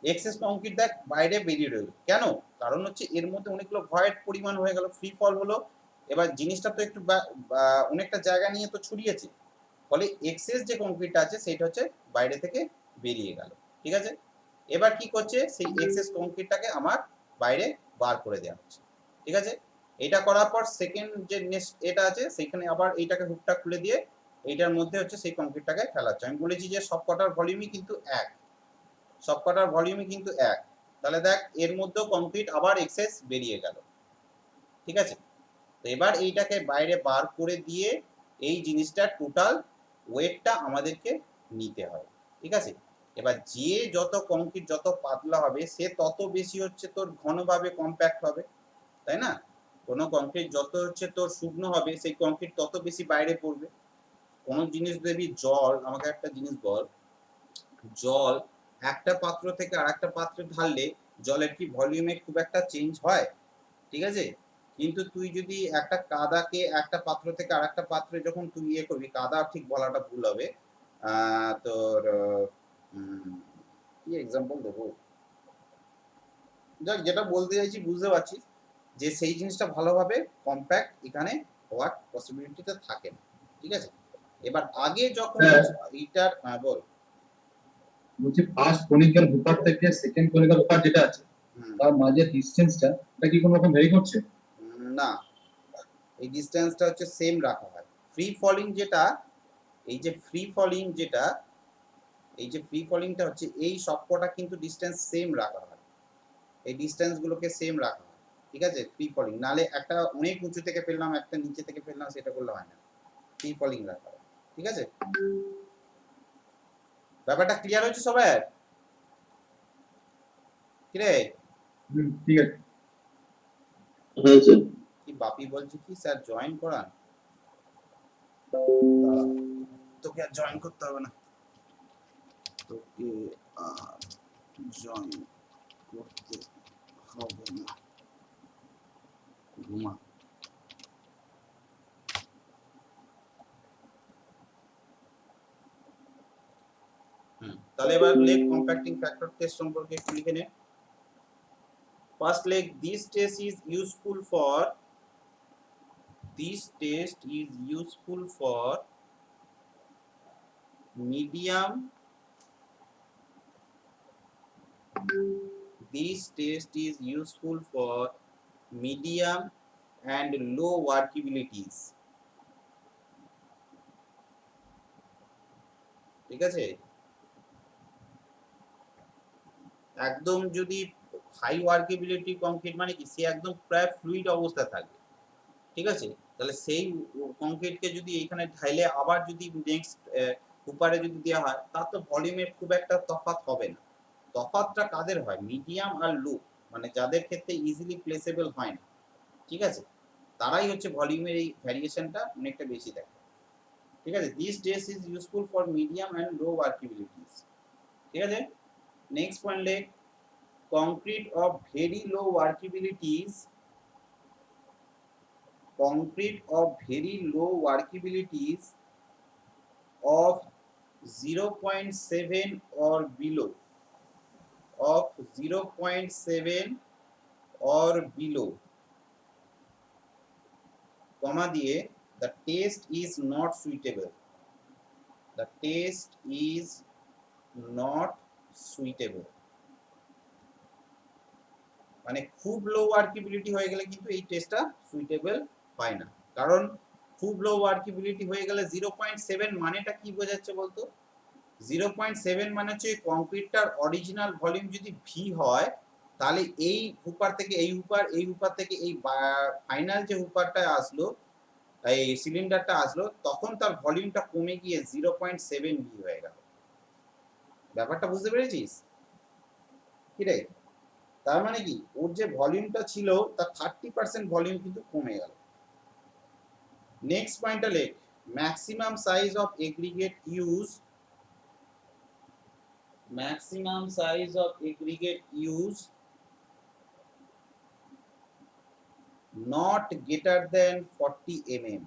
এক্সেস কংক্রিট দেখ বাইরে বেরিয়ে রইল। কেন? কারণ হচ্ছে এর মধ্যে অনেকগুলো ভয়েড পরিমাণ হয়ে গেল, ফ্রি ফল হলো। এবার জিনিসটা তো একটু অনেকটা জায়গা নিয়ে তো ছড়িয়েছে, ফলে এক্সেস যে কংক্রিটটা আছে সেটা হচ্ছে বাইরে থেকে বেরিয়ে গেল, ঠিক আছে? এবার কি করছে, সেই এক্সেস কংক্রিটটাকে আমার বাইরে বার করে দেওয়া হচ্ছে, ঠিক আছে? এটা করার পর সেকেন্ড যে নেক্সট এটা আছে সেখানে আবার এইটাকে হুকটা খুলে দিয়ে এইটার মধ্যে হচ্ছে সেই কংক্রিটটাকে ফেলা হচ্ছে। আমি বলেছি যে সব কটার ভলিউমই কিন্তু এক, সব কটার ভলিউমই কিন্তু এক। তাহলে দেখ এর মধ্যেও কংক্রিট আবার এক্সেস বেরিয়ে গেল, ঠিক আছে? তো এবার এইটাকে বাইরে বার করে দিয়ে এই জিনিসটার টোটাল ওয়েটটা আমাদেরকে নিতে হয়, ঠিক আছে? এবার যে যত কংক্রিট যত পাতলা হবে সে তত বেশি হচ্ছে তোর ঘনভাবে কম্প্যাক্ট হবে, তাই না? কোনো কংক্রিট যত হচ্ছে তোর শুকনো হবে সেই কংক্রিট তত বেশি বাইরে পড়বে। কোনো জিনিস দেবি জল, আমাকে একটা জিনিস বল, জল একটা পাত্র থেকে আরেকটা পাত্রে ঢাললে জলের কি ভলিউমে খুব একটা চেঞ্জ হয়? ঠিক আছে? কিন্তু তুই যদি একটা কাদাকে একটা পাত্র থেকে আরেকটা পাত্রে যখন তুই ইয়ে করবি, কাদা ঠিক বলাটা ভুল হবে, তোর কি এক্সাম্পল দেবো, যাক যেটা বলতে চাইছি বুঝতে পারছিস, যে সেই জিনিসটা ভালোভাবে কম্প্যাক্ট এখানে হওয়ার পসিবিলিটিটা থাকে না, ঠিক আছে? এবার আগে যখন
হ্যাঁ।
এটার বল।
বলছি ফার্স্ট কনিক্যাল হুপার থেকে সেকেন্ড কনিক্যাল হুপার যেটা আছে
হুম,
তার মাঝে ডিসটেন্সটা এটা কি কোনো রকম ভেরি করছে?
না, এই ডিসটেন্সটা হচ্ছে সেম রাখা হয়। ফ্রি ফলিং যেটা, এই যে ফ্রি ফলিং যেটা, এই যে ফ্রি ফলিংটা হচ্ছে এই সবকটা কিন্তু ডিসটেন্স সেম রাখা হয়, এই ডিসটেন্স গুলোকে সেম রাখা হয়, ঠিক আছে? ফ্রি ফলিং, নালে একটা অনেক উঁচু থেকে ফেললাম একটা নিচে থেকে ফেললাম সেটা করলে হয় না, ফ্রি ফলিং রাখা হয়, ঠিক আছে? ব্যাপারটা ক্লিয়ার হচ্ছে সবার? কি রে,
ঠিক আছে।
হ্যাঁ স্যার।
কি বাপি বলছে কি স্যার জয়েন করান? দাঁড়া, তোকে আর জয়েন করতে হবে না, তোকে আর জয়েন করতে হবে না, ঘুমা। তাহলে এবার লেগ কম্প্যাক্টিং ফ্যাক্টর টেস্ট সম্পর্কে একটু লিখে নে। First leg, this test is useful for, this test is useful for medium, this test is useful for medium and low workabilities, ঠিক আছে? একদম যদি হাই ওয়ার্কেবিলিটি কংক্রিট মানে কি, সে একদম প্রায় ফ্লুইড অবস্থা থাকবে, ঠিক আছে? তাহলে সেই কংক্রিটকে যদি এইখানে ঢাইলে আবার যদি নেক্সট উপরে যদি দেওয়া হয়, তার তো ভলিউমের খুব একটা তফাৎ হবে না। তফাৎটা কাদের হয়? মিডিয়াম আর লো, মানে যাদের ক্ষেত্রে ইজিলি প্লেসেবল হয় না, ঠিক আছে? তারাই হচ্ছে ভলিউমের এই ভ্যারিয়েশনটা অনেকটা বেশি দেখে, ঠিক আছে? This test is useful for medium and low workabilities, ঠিক আছে? নেক্সট পয়েন্ট লেখ, concrete of very low workabilities, concrete of very low workabilities of 0.7 or below, of 0.7 or below, comma দিয়ে, the test is not suitable, the test is not suitable, মানে খুব লো ওয়ার্কেবিলিটি হয়ে গেলে কিন্তু এই টেস্টটা সুইটেবল হয় না। কারণ খুব লো ওয়ার্কেবিলিটি হয়ে গেলে 0.7 মানেটা কি বোঝাচ্ছে বলতো? 0.7 মানে হচ্ছে কংক্রিটটার অরিজিনাল ভলিউম যদি ভি হয়, তাহলে এই হুপার থেকে এই হুপার, এই হুপার থেকে এই ফাইনাল যে হুপারটা আসলো, এই সিলিন্ডারটা আসলো, তখন তার ভলিউমটা কমে গিয়ে 0.7 ভি হয়ে গেল। ব্যাপারটা বুঝতে পেরেছিস কি রে? তার মানে কি, ওর যে ভলিউমটা ছিল তার 30% ভলিউম কিন্তু কমে গেল। নেক্সট পয়েন্টটা লেখ, maximum size of aggregate use, maximum size of aggregate use not greater than 40 mm,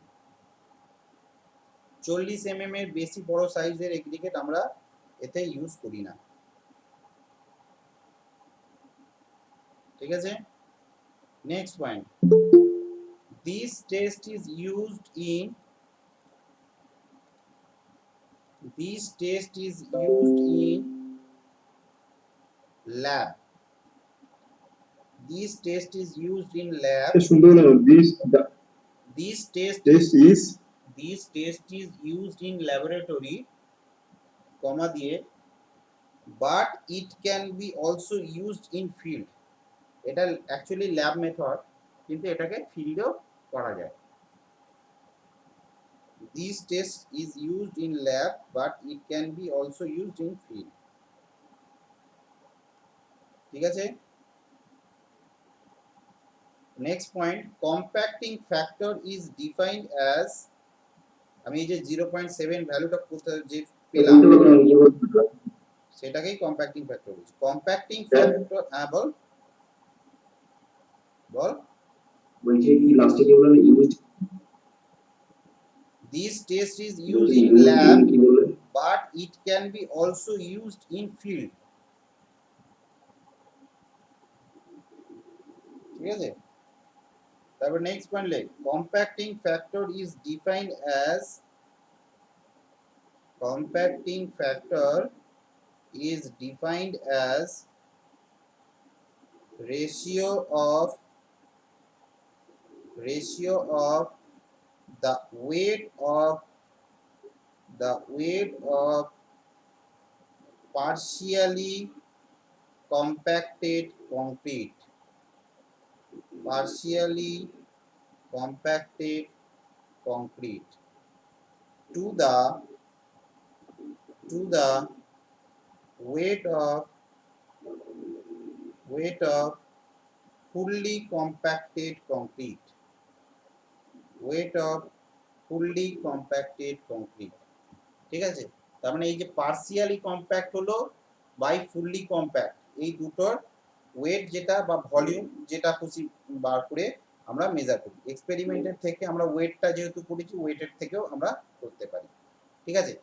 40 mm এর বেশি বড় সাইজের এগ্রিগেট আমরা এতে ইউজ করি না, ঠিক আছে? Next point, this test is used in, this test is used in lab, this test is used in lab,
শুনতে পেলাম
this test
test is
this test is used in laboratory, comma দিয়ে, but it can be also used in field, এটা actually lab method, কিন্তু এটাকে ফিল্ডেও করা যায়। This test is used in lab but it can be also used in field, ঠিক আছে? Next point, compacting factor is defined as, আমি এই যে 0.7 ভ্যালুটা কোথায় যে পেলাম সেটাকেই কম্প্যাক্টিং ফ্যাক্টর বলছি। কম্প্যাক্টিং ফ্যাক্টর, হ্যাঁ বল বল।
বলছি কি লাস্টে কি বললেন? Used,
This test is used in lab
কি বললেন?
but it can be also used in field, ঠিক আছে? তারপর নেক্সট পয়েন্ট লেখ, compacting factor is defined as
compacting factor is defined as ratio of the weight of partially compacted concrete to the weight of fully compacted concrete. ঠিক আছে, তার মানে এই যে পার্সিয়ালি কম্প্যাক্ট হলো বাই ফুললি কম্প্যাক্ট, এই দুটোর ওয়েট যেটা বা ভলিউম যেটা খুশি বার করে আমরা মেজার করি। এক্সপেরিমেন্টের থেকে আমরা ওয়েটটা যেহেতু করেছি, ওয়েটের থেকেও আমরা করতে পারি। ঠিক আছে,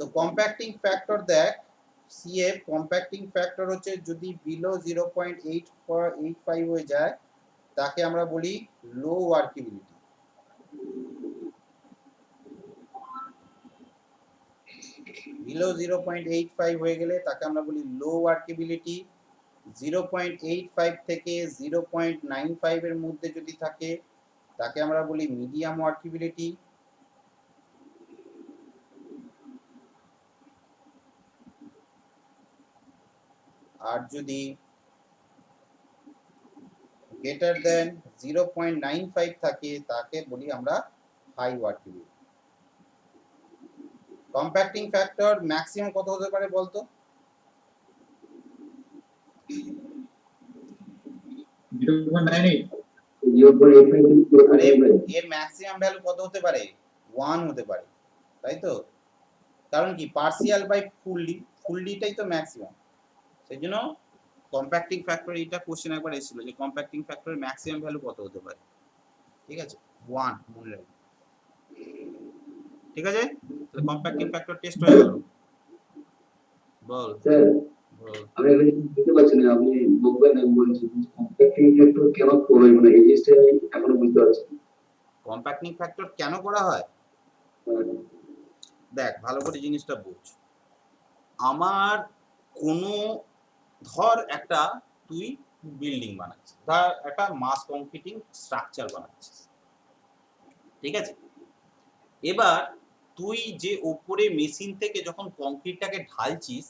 তো কম্প্যাক্টিং ফ্যাক্টর দেখ, সিএফ কম্প্যাক্টিং ফ্যাক্টর হচ্ছে যদি বিলো 0.85 হয়ে যায় তাকে আমরা বলি লো ওয়ার্কেবিলিটি। বিলো 0.85 হয়ে গেলে তাকে আমরা বলি লো ওয়ার্কেবিলিটি। 0.85 থেকে 0.95 এর মধ্যে যদি থাকে তাকে আমরা বলি মিডিয়াম ওয়ার্কেবিলিটি। আর যদি গ্রেটার দেন 0.95 থাকে তাকে বলি আমরা হাই ওয়ার্কেবিলিটি। কম্প্যাক্টিং ফ্যাক্টর ম্যাক্সিমাম কত হতে পারে বলতো?
0.98
আরে এর ম্যাক্সিমাম ভ্যালু কত হতে পারে? 1 হতে পারে, তাই তো? কারণ কি পার্সিয়াল বাই ফুললিটাই তো ম্যাক্সিমাম। সেই জন্য কম্প্যাক্টিং ফ্যাক্টর, এটা কোশ্চেন একবার এসেছিল যে কম্প্যাক্টিং ফ্যাক্টরের ম্যাক্সিমাম ভ্যালু কত হতে পারে। ঠিক আছে, 1 মনে রাখবে। ঠিক আছে, তাহলে কম্প্যাক্টিং ফ্যাক্টর টেস্ট হয়ে গেল। বল
স্যার আমি এখানে বুঝতে পারছি না, আপনি বলবেন আমি বলছি কম্প্যাক্টিং ফ্যাক্টর কেন করবে, মানে এই জিনিসটা আমি এখনো বুঝতে পারছি না।
কম্প্যাক্টিং ফ্যাক্টর কেন করা হয় দেখ, ভালো করে জিনিসটা বুঝ। আমার কোনো ধর একটা তুই বিল্ডিং বানাচ্ছিস, ধর একটা মাস কংক্রিটিং স্ট্রাকচার বানাচ্ছিস। ঠিক আছে, এবার তুই যে উপরে মেশিন থেকে যখন কংক্রিটটাকে ঢালছিস,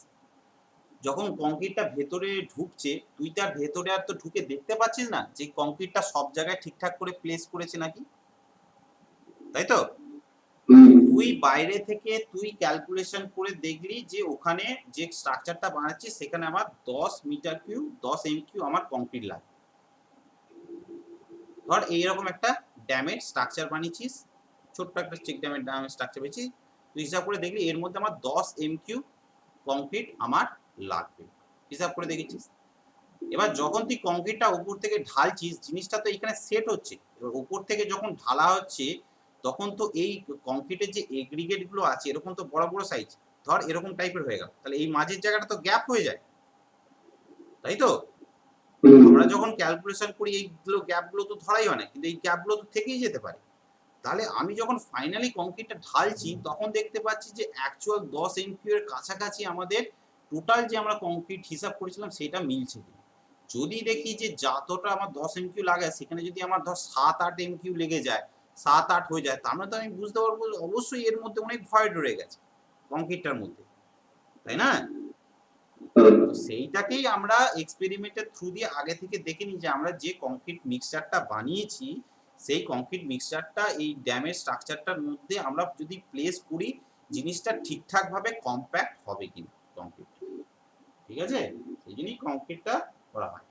যখন কংক্রিটটা ভেতরে ঢুকছে, তুই তার ভেতরে আর তো ঢুকে দেখতে পাচ্ছিস না যে কংক্রিটটা সব জায়গায় ঠিকঠাক করে প্লেস করেছে নাকি, তাই তো? তুই বাইরে থেকে তুই ক্যালকুলেশন করে দেখলি যে ওখানে যে স্ট্রাকচারটা বানাচ্ছিস সেখানে আমার 10 মিটার কিউব 10 এম কিউ আমার কংক্রিট লাগে। ধর এইরকম একটা ড্যামের স্ট্রাকচার বানিয়েছিস, ছোট্ট একটা চেক ড্যামের স্ট্রাকচার পেয়েছিস, তুই হিসাব করে দেখলি এর মধ্যে আমার 10 এম কিউ কংক্রিট আমার লাগবে, হিসাব করে দেখেছিস। এবার যখন তুই কংক্রিটটা উপর থেকে ঢালছিস, জিনিসটা তো এখানে সেট হচ্ছে। এবার উপর থেকে যখন ঢালা হচ্ছে তখন তো এই কংক্রিটের যে এগ্রিগেট গুলো আছে এরকম তো বড় বড় সাইজ, ধর এরকম টাইপের হয়ে গেল, তাহলে এই মাঝের জায়গাটা তো গ্যাপ হয়ে যায়, তাই তো? আমরা যখন ক্যালকুলেশন করি এইগুলো গ্যাপগুলো তো ধরাই হয় না, কিন্তু এই গ্যাপগুলো তো থেকেই যেতে পারে। তাহলে আমি যখন ফাইনালি কংক্রিটটা ঢালছি তখন দেখতে পাচ্ছি যে অ্যাকচুয়াল 10 এমকিউ এর কাছাকাছি আমাদের টোটাল যে আমরা কংক্রিট হিসাব করেছিলাম সেটা মিলছে কিনা। যদি দেখি যে যতটা আমার 10 এমকিউ লাগে সেখানে যদি আমার ধর 7-8 এমকিউ লেগে যায়, 7-8 হয়ে যায়, তার মানে তো আমি বুঝতে পারবো অবশ্যই এর মধ্যে অনেক ভয়েড রয়ে গেছে কংক্রিটটার মধ্যে, তাই না? তো সেইটাকেই আমরা এক্সপেরিমেন্টের থ্রু দিয়ে আগে থেকে দেখে নিই যে আমরা যে কংক্রিট মিক্সচারটা বানিয়েছি সেই কংক্রিট মিক্সচারটা এই ড্যামের স্ট্রাকচারটার মধ্যে আমরা যদি প্লেস করি জিনিসটা ঠিকঠাক ভাবে কম্প্যাক্ট হবে কিনা কংক্রিট। ঠিক আছে, সেই জন্যই কংক্রিটটা করা হয়।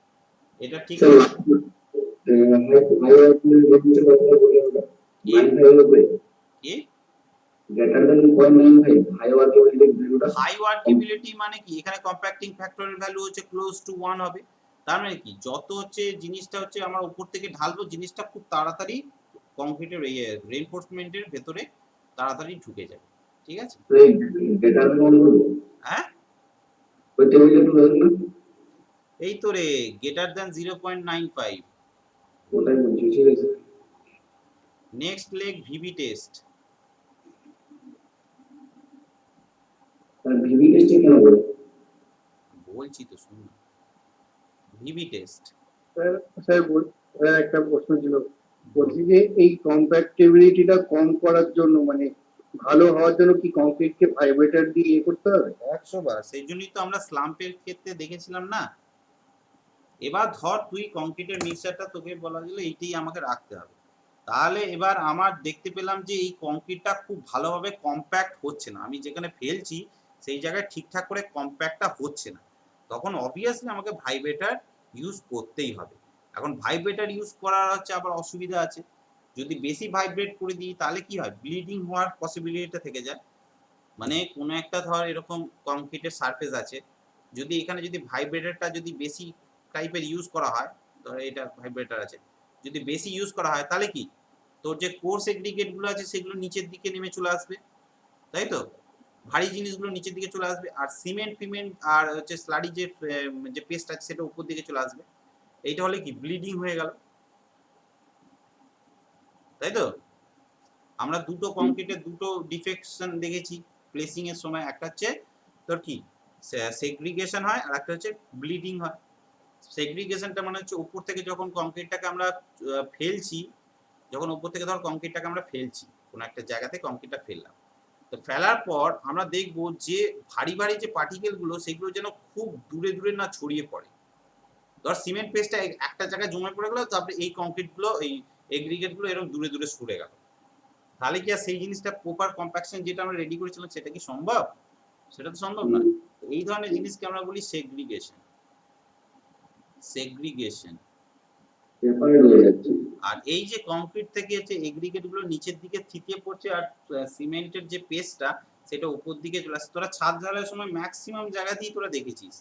এটা ঠিক আছে? কি হাই ওয়ার্কেবিলিটি মানে কি? এখানে কম্প্যাক্টিং ফ্যাক্টরের ভ্যালু হচ্ছে ক্লোজ টু 1 হবে। তার মানে কি যত হচ্ছে জিনিসটা হচ্ছে আমরা উপর থেকে ঢালবো জিনিসটা খুব তাড়াতাড়ি কংক্রিটের রেইনফোর্সমেন্টের ভেতরে তাড়াতাড়ি ঢুকে যাবে। ঠিক আছে, হ্যাঁ এই তো রে, greater than 0.95। Next leg VB test.
VV testing কেন বলে?
বলছি তো শুনুন না, ভিভি টেস্ট।
স্যার স্যার একটা প্রশ্ন ছিল, বলছি যে এই কম্প্যাক্টিবিলিটিটা কম করার জন্য মানে ভালো হওয়ার জন্য কি কংক্রিটকে ভাইব্রেটর দিয়ে ইয়ে করতে হবে?
100 বার, সেই জন্যই তো আমরা স্লাম্পের ক্ষেত্রে দেখেছিলাম না। এবার ধর তুই কংক্রিটের মিক্সচারটা, তোকে বলা গেল এইটাই আমাকে রাখতে হবে, তাহলে এবার আমার দেখতে পেলাম যে এই কংক্রিটটা খুব ভালোভাবে কম্প্যাক্ট হচ্ছে না, আমি যেখানে ফেলছি সেই জায়গায় ঠিকঠাক করে কম্প্যাক্টটা হচ্ছে না, তখন অবভিয়াসলি আমাকে ভাইব্রেটার ইউজ করতেই হবে। এখন ভাইব্রেটার ইউজ করার হচ্ছে আবার অসুবিধা আছে, যদি বেশি ভাইব্রেট করে দিই তাহলে কি হয়, ব্লিডিং হওয়ার পসিবিলিটিটা থেকে যায়। মানে কোনো একটা ধর এরকম কংক্রিটের সারফেস আছে, যদি এখানে যদি ভাইব্রেটরটা যদি বেশি টাইপের ইউজ করা হয়, ধর এটা ভাইব্রেটর আছে, যদি বেশি ইউজ করা হয় তাহলে কি, তোর যে কোর্স এগ্রিগেটগুলো আছে সেগুলো নিচের দিকে নেমে চলে আসবে, তাই তো, ভারী জিনিসগুলো নিচের দিকে চলে আসবে, আর সিমেন্ট ফিমেন্ট আর হচ্ছে স্লাডি যে পেস্ট আছে সেটা উপর দিকে চলে আসবে। এইটা হলে কি, ব্লিডিং হয়ে গেল, তাই তো। আমরা দুটো কংক্রিটের দুটো ডিফেকশন দেখেছি প্লেসিং এর সময়, একটা হচ্ছে তোর কি সেগ্রিগেশন হয়, আর একটা হচ্ছে ব্লিডিং হয়। সেগ্রিগেশনটা মানে হচ্ছে উপর থেকে যখন কংক্রিটটাকে আমরা ফেলছি, যখন উপর থেকে ধর কংক্রিটটাকে আমরা ফেলছি, কোনো একটা জায়গাতে কংক্রিটটা ফেললাম, তো ফেলার পর আমরা দেখব যে ভারী ভারী যে পার্টিকেলগুলো সেগুলো যেন খুব দূরে দূরে না ছড়িয়ে পড়ে। ধর সিমেন্ট পেস্টটা একটা জায়গায় জমে পড়ে গেল, তারপরে এই কংক্রিটগুলো এই এগ্রিগেটগুলো এরকম দূরে দূরে সরে গেল, তাহলে কি আর সেই জিনিসটা প্রপার কম্প্যাকশন যেটা আমরা রেডি করেছিলাম সেটা কি সম্ভব? সেটা তো সম্ভব নয়। এই ধরনের জিনিসকে আমরা বলি সেগ্রিগেশন। সেগ্রিগেশন।
ব্যাপারে রয়ে যাচ্ছে।
আর এই যে কংক্রিট থেকে হচ্ছে এগ্রিগেট গুলো নিচের দিকে থিতিয়ে পড়ছে, আর সিমেন্টের যে পেস্টটা সেটা উপর দিকে চলে আসছে। তোরা ছাদ ঢালাইয়ের সময় ম্যাক্সিমাম জায়গাতেই তোরা দেখেছিস,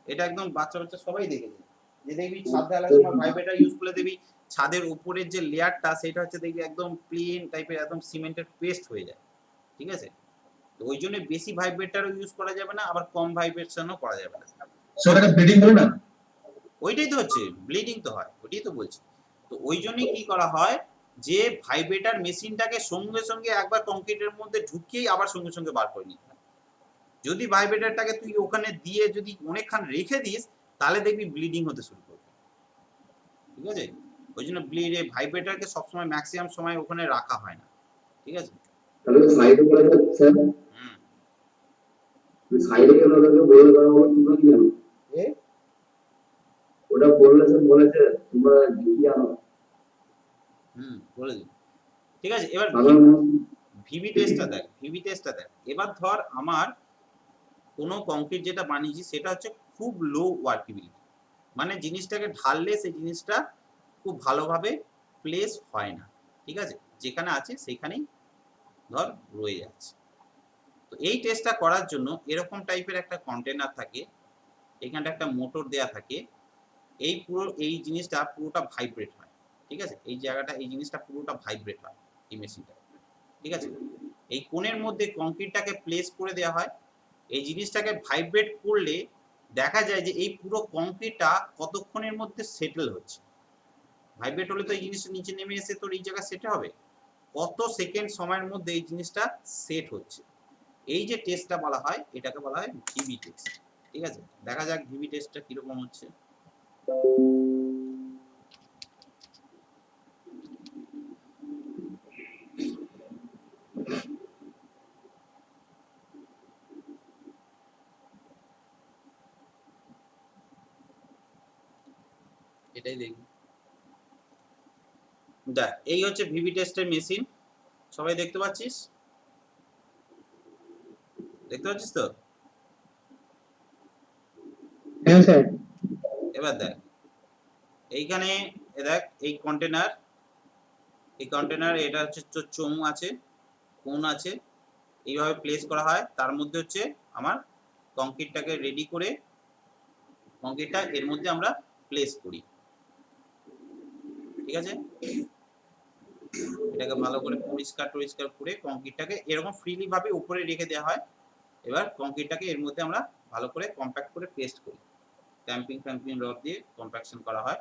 এটা একদম বাচ্চা বাচ্চা সবাই দেখেছে, যে দেখবি ছাদ ঢালাইয়ের সময় ভাইব্রেটার ইউজ করে দেখবি ছাদের উপরের যে লেয়ারটা সেটা হচ্ছে দেখবি একদম প্লেন টাইপের, একদম সিমেন্টের পেস্ট হয়ে যায়, ঠিক আছে। তো ওই জন্য বেশি ভাইব্রেটারও ইউজ করা যাবে না, আবার কম ভাইব্রেশনও করা যাবে না।
সেটাকে ব্লিডিং করে না?
ওইটাই তো হচ্ছে ব্লিডিং তো হয়, ওইটাই তো বলছি। তো ওই জন্যই কি করা হয়, যে ভাইব্রেটার মেশিনটাকে সঙ্গে সঙ্গে একবার কংক্রিটের মধ্যে ঢুকিয়েই আবার সঙ্গে সঙ্গে বার করে নিতে হয়। যদি ভাইব্রেটারটাকে তুই ওখানে দিয়ে যদি অনেকক্ষণ রেখে দিস তাহলে দেখবি ব্লিডিং হতে শুরু করবে, ঠিক আছে। ওই জন্য ভাইব্রেটারকে সবসময় ম্যাক্সিমাম সময় ওখানে রাখা হয় না, ঠিক আছে।
তাহলে সাইডে বলা যাচ্ছে স্যার, সাইডে কেন ওদেরকে বলে দেওয়া হলো, তোমরা কি জানো? ওটা বললে স্যার বলেছে তোমরা কি জানো?
বলে দিন, ঠিক আছে। এবার
সাধারণ
ভিভি টেস্টটা দেখ, ভিভি টেস্টটা দেখ। এবার ধর আমার কোনো কংক্রিট যেটা বানিয়েছি সেটা হচ্ছে খুব লো ওয়ার্কেবিলিটি, মানে জিনিসটাকে ঢাললে সেই জিনিসটা খুব ভালোভাবে প্লেস হয় না, ঠিক আছে, যেখানে আছে সেখানেই ধর রয়ে যাচ্ছে। তো এই টেস্টটা করার জন্য এরকম টাইপের একটা কন্টেনার থাকে, এখানটা একটা মোটর দেয়া থাকে, এই পুরো এই জিনিসটা পুরোটা ভাইব্রেট হয়, ঠিক আছে, এই জায়গাটা এই জিনিসটা পুরোটা ভাইব্রেট হয় এই মেশিনটা, ঠিক আছে। এই কোণের মধ্যে কংক্রিটটাকে প্লেস করে দেওয়া হয়, এই জিনিসটাকে ভাইব্রেট করলে দেখা যায় যে এই পুরো কংক্রিটটা কতক্ষণের মধ্যে সেটেল হচ্ছে। ভাইব্রেট হলে তো এই জিনিসটা নিচে নেমে এসে তোর এই জায়গা সেট হবে, কত সেকেন্ড সময়ের মধ্যে এই জিনিসটা সেট হচ্ছে, এই যে টেস্টটা বলা হয় এটাকে বলা হয় ভিভি টেস্ট, ঠিক আছে। দেখা যাক ভিভি টেস্টটা কিরকম হচ্ছে। এটাই দেখি, দেখ এই হচ্ছে ভিভি টেস্টের মেশিন, সবাই দেখতে পাচ্ছিস, দেখতে পাচ্ছিস তো?
হ্যাঁ স্যার।
এবার দেখ এইখানে দেখ এই কন্টেনার, এই কন্টেনার এটা হচ্ছে চোঙ আছে, কোণ আছে, এইভাবে প্লেস করা হয়, তার মধ্যে হচ্ছে আমার কংক্রিটটাকে রেডি করে কংক্রিটটা এর মধ্যে আমরা প্লেস করি, ঠিক আছে। এটাকে ভালো করে পরিষ্কার করে কংক্রিটটাকে এরকম ফ্রিলি ভাবে উপরে রেখে দেওয়া হয়। এবার কংক্রিটটাকে এর মধ্যে আমরা ভালো করে কম্প্যাক্ট করে পেস্ট করি, ক্যাম্পিং রড দিয়ে কম্প্যাকশন করা হয়।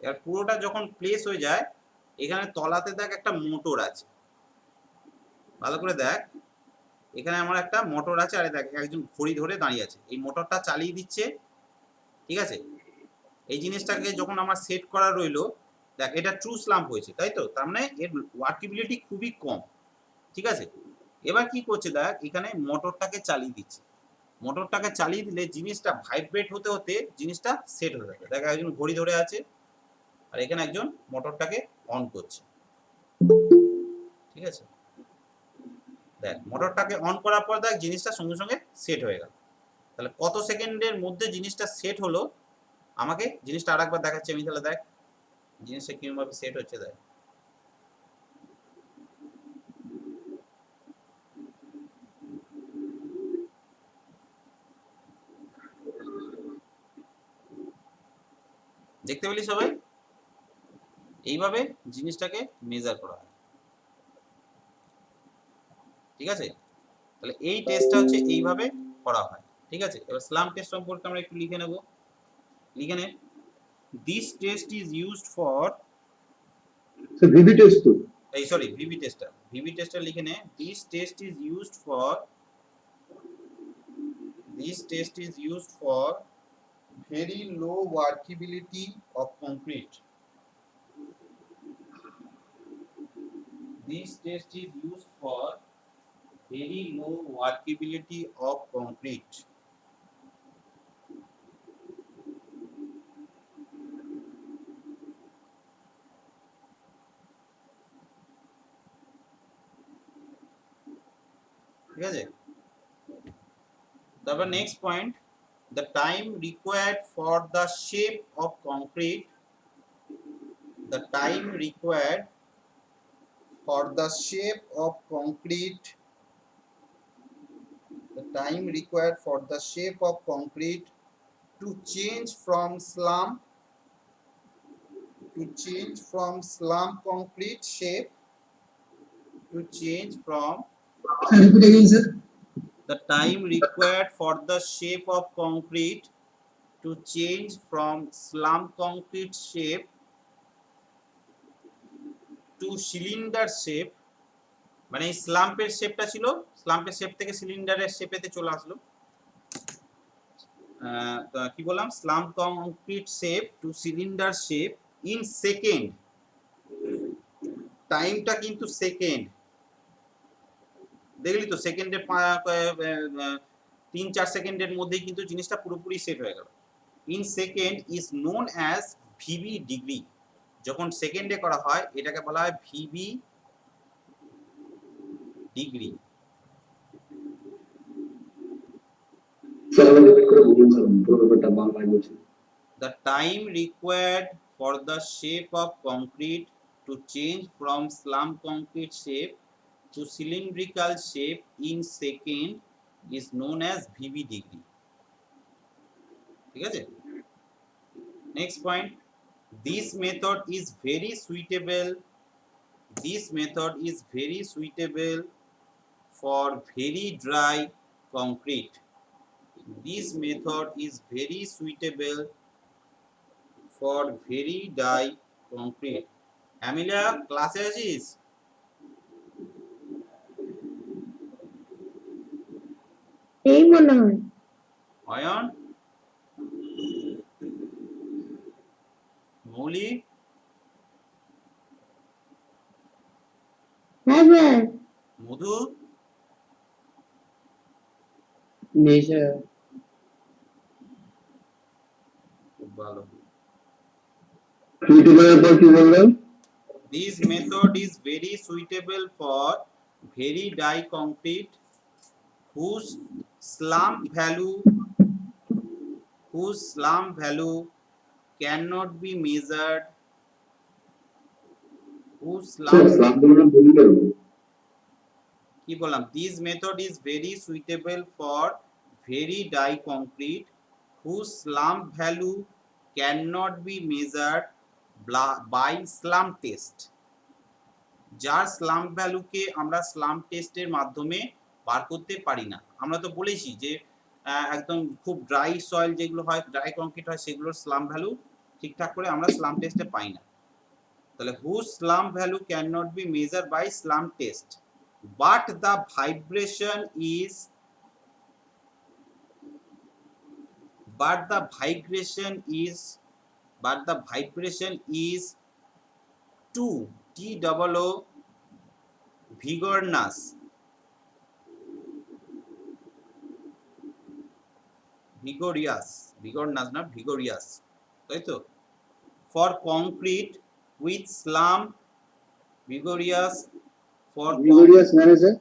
এবার পুরোটা যখন প্লেস হয়ে যায় এখানে তলাতে দেখ একটা মোটর আছে, ভালো করে দেখ, এখানে আমার একটা মোটর আছে, আর দেখ একজন ঘড়ি ধরে দাঁড়িয়ে আছে, এই মোটরটা চালিয়ে দিচ্ছে, ঠিক আছে। এই জিনিসটাকে যখন আমার সেট করা রইলো, দেখ এটা ট্রু স্লাম্প হয়েছে, তাই তো, তার মানে এর ওয়ার্কেবিলিটি খুবই কম, ঠিক আছে। এবার কি করছে দেখ, এখানে মোটরটাকে চালিয়ে দিচ্ছে, মোটরটাকে চালিয়ে দিলে জিনিসটা ভাইব্রেট হতে হতে জিনিসটা সেট হয়ে যাবে। দেখ একজন ঘড়ি ধরে আছে, আর এখানে একজন মোটরটাকে অন করছে, ঠিক আছে। দেখ মোটরটাকে অন করার পর দেখ জিনিসটা সঙ্গে সঙ্গে সেট হয়ে গেল। তাহলে কত সেকেন্ডের মধ্যে জিনিসটা সেট হলো, আমাকে জিনিসটা আরেকবার দেখাচ্ছি আমি, তাহলে দেখ জিনিসটা কিভাবে সেট হচ্ছে। দেখ দেখতে পেলি সবাই, এইভাবে জিনিসটাকে মেজার করা হয়, ঠিক আছে। তাহলে এই টেস্টটা হচ্ছে এইভাবে করা হয়, ঠিক আছে। এবার স্লাম্প টেস্ট সম্পর্কে আমরা একটু লিখে নেব, লিখে নে। This test is used for,
sir VV test তো
এই সরি ভিভি টেস্টটা লিখে নে। This test is used for, this test is used for very low workability of concrete. This test is used for very low workability of concrete. ঠিক আছে। তারপর next point, the time required for the shape of concrete, the time required for the shape of concrete, the time required for the shape of concrete to change from slump, to change from slump concrete shape, to change from,
repeat again sir.
the time required for the shape of concrete to change from slump concrete shape to cylinder shape, মানে এই স্লাম্পের শেপটা ছিল, স্লাম্পের shape থেকে সিলিন্ডারের শেপেতে চলে আসলো। কি বললাম, slump concrete shape to cylinder shape in second, টাইমটা কিন্তু সেকেন্ড, দেখলি তো সেকেন্ডে 3-4 সেকেন্ডের মধ্যেই কিন্তু জিনিসটা পুরোপুরি সেট হয়ে গেল। In second is known as VV degree, যখন সেকেন্ডে করা হয় এটাকে বলা হয় ভিভি ডিগ্রি।
স্যার আবার রিপিট করে বলুন স্যার, পুরো ব্যাপারটা বাংলায় বলছি।
The time required for the shape of concrete to change from slump concrete shape to cylindrical shape in second is known as VV degree. ঠিক আছে। Next point, this method is very suitable, this method is very suitable for very dry concrete. This method is very suitable for very dry concrete. Amelia, ক্লাসে আছিস?
এই মনে হয়
অয়ন, মৌলি,
হ্যাঁ sir
মধু,
নেই sir
খুব ভালো।
সুইটেবলের পর কি বললেন?
This method is very suitable for very dry concrete whose slump value cannot be measured, whose
sir
slump,
স্লাম্প গুলো ভুল গেল।
কি বললাম, this method is very suitable for very dry concrete whose slump value cannot be measured by slump test, যার স্লাম্প ভ্যালুকে আমরা স্লাম্প টেস্টের মাধ্যমে বার করতে পারি না। আমরা তো বলেছি যে একদম খুব ড্রাই সয়েল যেগুলো হয়, ড্রাই কংক্রিট হয়, সেগুলোর স্লাম্প ভ্যালু ঠিকঠাক করে আমরা স্লাম্প টেস্টে পাই না। তাহলে whose slump value cannot be measured by slump test but the vibration is but the vibration is too TOO vigorous না vigorous তাই তো for concrete with slump vigorous for
vigorous মানে স্যার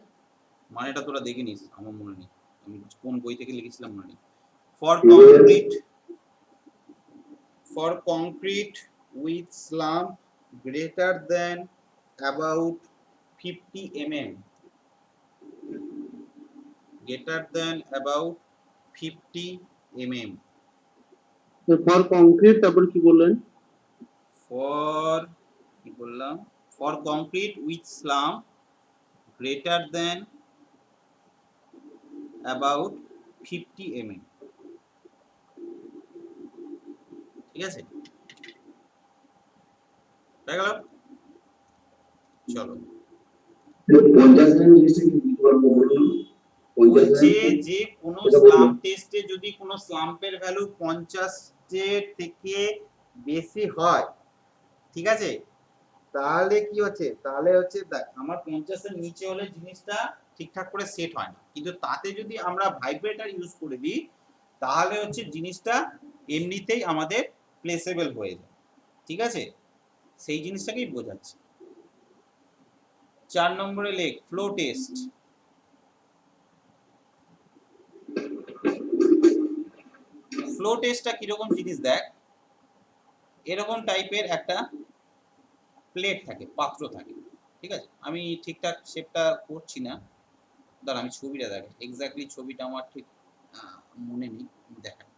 মানেটা তোরা দেখে নিস, আমার মনে নেই আমি কোন বই থেকে লিখেছিলাম মনে নেই। For concrete with slump greater than about 50 mm
for concrete তারপর কি বললেন
for concrete with slump greater than about 50 mm ঠিক আছে হয়ে গেল চলো
50 জিনিসটা কি করবো বলুন 50
যে কোনো স্লাম্প টেস্টে যদি কোনো স্লাম্পের ভ্যালু 50 এর থেকে বেশি হয় ঠিক আছে তাহলে কি হচ্ছে দেখ আমার 50 এর নিচে হলে জিনিসটা ঠিকঠাক করে সেট হয় না, কিন্তু তাতে যদি আমরা ভাইব্রেটর ইউজ করে দিই তাহলে হচ্ছে জিনিসটা এমনিতেই আমাদের প্লেসেবল হয়ে যায়। ঠিক আছে, সেই জিনিসটাকেই বোঝাচ্ছে। 4 নম্বরে লেখ ফ্লো টেস্ট। ফ্লো টেস্টটা কিরকম জিনিস দেখ, এরকম টাইপের একটা প্লেট থাকে, পাত্র থাকে। ঠিক আছে, আমি ঠিকঠাক শেপটা করছি না, দাঁড়া আমি ছবিটা দেখ, এক্স্যাক্টলি ছবিটা আমার ঠিক মনে নেই, দেখাই।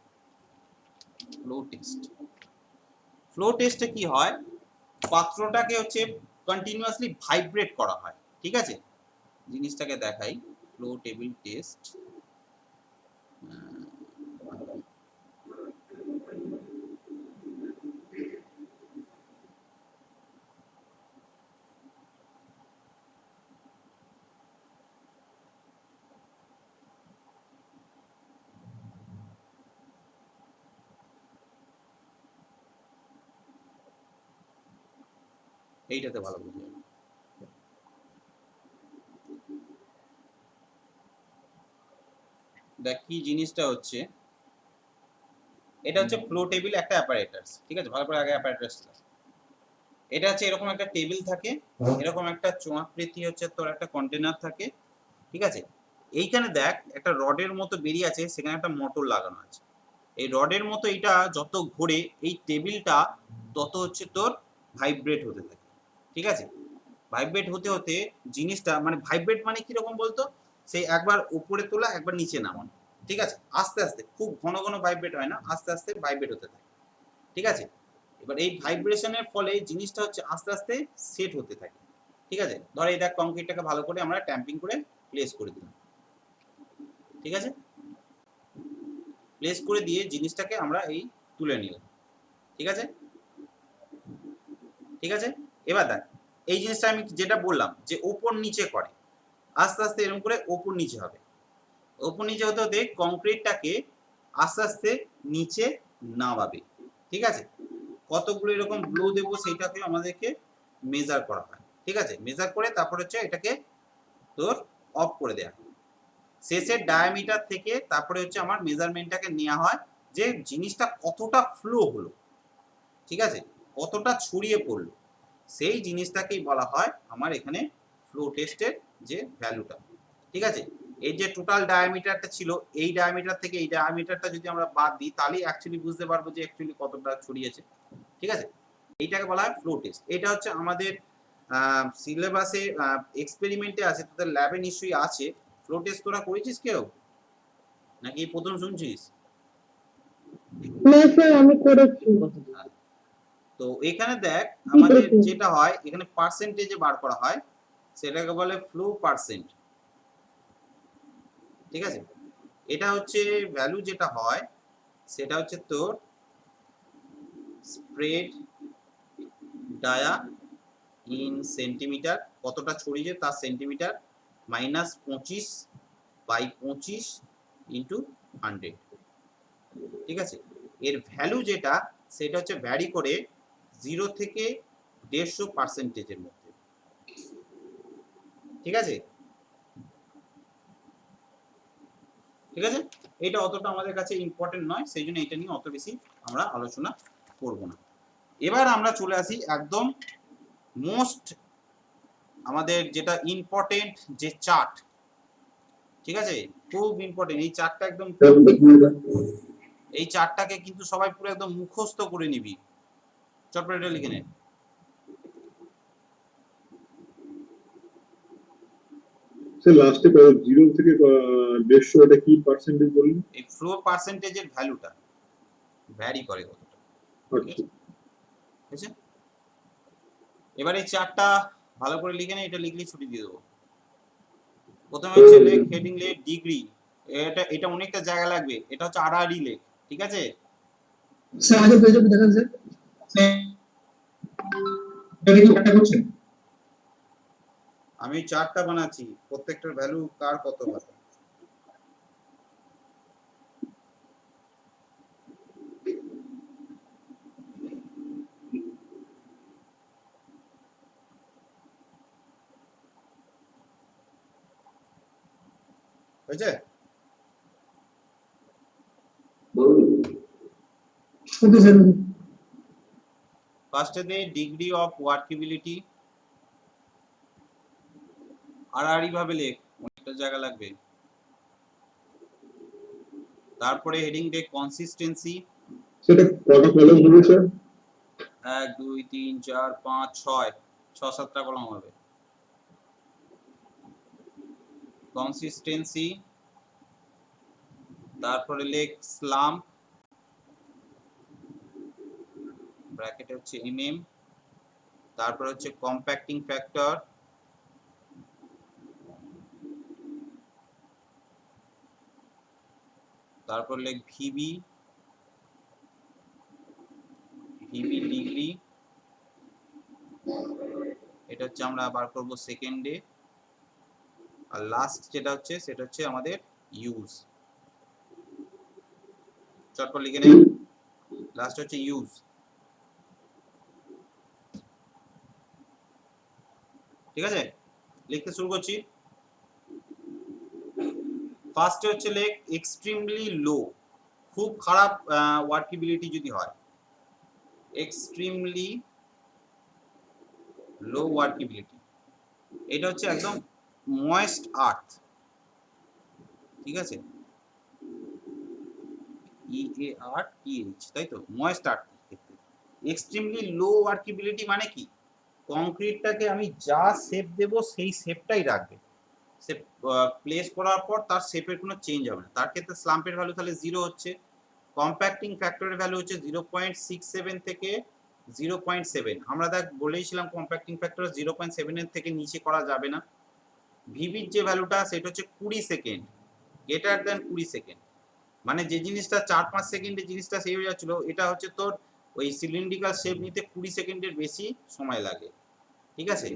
ফ্লো টেস্টে কি হয়, পাত্রটাকে হচ্ছে কন্টিনিউয়াসলি ভাইব্রেট করা হয়। ঠিক আছে, জিনিসটাকে দেখাই। ফ্লো টেবিল টেস্ট, এইটাতে ভালো বুঝে যাবে। দেখ কি জিনিসটা হচ্ছে, এটা হচ্ছে ফ্লো টেবিল একটা অ্যাপারেটাস। ঠিক আছে, ভালো করে আগে অ্যাপারেটাস। এটা হচ্ছে এরকম একটা টেবিল থাকে, এরকম একটা চোঙাকৃতি হচ্ছে তোর একটা কন্টেনার থাকে। ঠিক আছে, এইখানে দেখ একটা রডের মতো বেরিয়ে আছে, সেখানে একটা মোটর লাগানো আছে। এই রডের মতো এটা যত ঘোরে এই টেবিলটা তত হচ্ছে তোর ভাইব্রেট হতে থাকে। ঠিক আছে, ভাইব্রেট হতে হতে জিনিসটা, মানে ভাইব্রেট মানে কিরকম বলতো, সেই একবার উপরে তোলা একবার নিচে নামানো। ঠিক আছে, আস্তে আস্তে, খুব ঘন ঘন ভাইব্রেট হয় না, আস্তে আস্তে ভাইব্রেট হতে থাকে। ঠিক আছে, এবার এই ভাইব্রেশনের ফলে জিনিসটা হচ্ছে আস্তে আস্তে সেট হতে থাকে। ঠিক আছে, ধর এই দেখ কংক্রিটটাকে ভালো করে আমরা ট্যাম্পিং করে প্লেস করে দিলাম। ঠিক আছে, প্লেস করে দিয়ে জিনিসটাকে আমরা এই তুলে নিলাম। ঠিক আছে, ঠিক আছে, এবার দেখ এই জিনিসটা আমি যেটা বললাম যে ওপর নিচে করে, আস্তে আস্তে এরকম করে ওপর নিচে হবে। ওপর নিচে হতে হতে কংক্রিটটাকে আস্তে আস্তে নিচে নামাবে। ঠিক আছে, কতগুলো এরকম ব্লো দেবো সেইটাকে আমাদেরকে মেজার করা হয়। ঠিক আছে, মেজার করে তারপর হচ্ছে এটাকে তোর অফ করে দেয়া হয়। শেষের ডায়ামিটার থেকে তারপরে হচ্ছে আমার মেজারমেন্টটাকে নেওয়া হয় যে জিনিসটা কতটা ফ্লো হলো। ঠিক আছে, কতটা ছড়িয়ে পড়লো, সেই জিনিসটাকেই বলা হয় আমার এখানে ফ্লো টেস্টের যে ভ্যালুটা। ঠিক আছে, এই যে টোটাল ডায়ামিটারটা ছিল, এই ডায়ামিটার থেকে এই ডায়ামিটারটা যদি আমরা বাদ দিই তাহলেই অ্যাকচুয়ালি বুঝতে পারবো যে অ্যাকচুয়ালি কতটা ছড়িয়েছে। ঠিক আছে, এইটাকে বলা হয় ফ্লো টেস্ট। এটা হচ্ছে আমাদের সিলেবাসে এক্সপেরিমেন্টে আছে, তোদের ল্যাবে নিশ্চয়ই আছে। ফ্লো টেস্ট তোরা করেছিস কেউ, নাকি প্রথম শুনছিস?
না স্যার আমি করেছি।
তো এখানে দেখ আমাদের যেটা হয়, এখানে পার্সেন্টেজে বার করা হয়, সেটাকে বলে ফ্লো পার্সেন্ট। ঠিক আছে, এটা হচ্ছে ভ্যালু যেটা হয় সেটা হচ্ছে তোর স্প্রেড ডায়া ইন সেন্টিমিটার, কতটা ছড়িয়েছে তার সেন্টিমিটার, -25/25 ইন্টু 100। ঠিক আছে, এর ভ্যালু যেটা সেটা হচ্ছে ভ্যারি করে 0 থেকে 150%-এর মধ্যে। ঠিক আছে, ঠিক আছে, এটা অতটা আমাদের কাছে ইম্পর্টেন্ট নয়, সেই জন্য এটা নিয়ে অত বেশি আমরা আলোচনা করব না। এবার আমরা চলে আসি একদম মোস্ট আমাদের যেটা ইম্পর্টেন্ট যে চার্ট। ঠিক আছে, খুব ইম্পর্টেন্ট এই চার্টটা, একদম এই চার্টটাকে কিন্তু সবাই পুরো একদম মুখস্থ করে নিবি। চটপট এটা লিখে নে।
স্যার লাস্টে 0 থেকে 150 এটা কি পার্সেন্টেজ বললেন?
এই ফ্লো পার্সেন্টেজের ভ্যালুটা ভ্যারি করে কতটা।
আচ্ছা
ঠিক আছে, এবার এই চার্টটা ভালো করে লিখে নে, এটা লিখলেই ছুটি দিয়ে দেবো। প্রথমে হচ্ছে লেখ, হেডিং লেখ ডিগ্রি, এটা অনেকটা জায়গা লাগবে, এটা হচ্ছে আড়াআড়ি লেখ। ঠিক আছে,
স্যার আগে পেজে দেখেন স্যার,
এটা কি একটা করছেন?
আমি চার্টটা বানাচ্ছি, প্রত্যেকটার ভ্যালু কার কত হবে। হয়েছে,
বলুন।
Okay sir.
ফার্স্টে দে ডিগ্রি অফ ওয়ার্কেবিলিটি, আড়াআড়ি ভাবে লেখ, অনেকটা জায়গা লাগবে। তারপরে হেডিং দে কনসিস্টেন্সি,
সেটা কটা কলম হবে স্যার?
1 2 3 4 5 6 6-7টা কলম হবে। কনসিস্টেন্সি, তারপরে লেখ স্লাম্প, ব্র্যাকেটে হচ্ছে mm, তারপরে হচ্ছে কম্প্যাক্টিং ফ্যাক্টর, তারপর লেখ ভিবি ডিগ্রি, এটা হচ্ছে আমরা বার করব সেকেন্ডে। আর লাস্ট যেটা হচ্ছে সেটা হচ্ছে আমাদের ইউজ। চটপট লিখে নেই, লাস্ট হচ্ছে ইউজ। ঠিক আছে, লিখতে শুরু করছি। ফার্স্টে হচ্ছে লেখ এক্সট্রিমলি লো, খুব খারাপ ওয়ার্কেবিলিটি যদি হয়, এক্সট্রিমলি লো ওয়ার্কেবিলিটি, এটা হচ্ছে একদম ময়েস্ট আর্থ। ঠিক আছে, EARTH, তাই তো, ময়েস্ট আর্থ ক্ষেত্রে এক্সট্রিমলি লো ওয়ার্কেবিলিটি মানে কি, কংক্রিটটাকে আমি যা শেপ দেব সেই শেপটাই রাখবে, সে প্লেস করার পর তার শেপের কোনো চেঞ্জ হবে না। তার ক্ষেত্রে স্লাম্পের ভ্যালু তাহলে 0 হচ্ছে, কম্প্যাক্টিং ফ্যাক্টরের ভ্যালু হচ্ছে 0.67 থেকে 0.7। আমরা দেখ বলেইছিলাম কম্প্যাক্টিং ফ্যাক্টর 0.7 এর থেকে নিচে করা যাবে না। ভিভির যে ভ্যালুটা সেটা হচ্ছে 20 সেকেন্ড, গ্রেটার দ্যান 20 সেকেন্ড, মানে যে জিনিসটা 4-5 সেকেন্ডে জিনিসটা সেই হয়ে যাচ্ছিল, এটা হচ্ছে তোর ওই সিলিন্ড্রিক্যাল শেপ নিতে 20 সেকেন্ডের বেশি সময় লাগে। ঠিক আছে,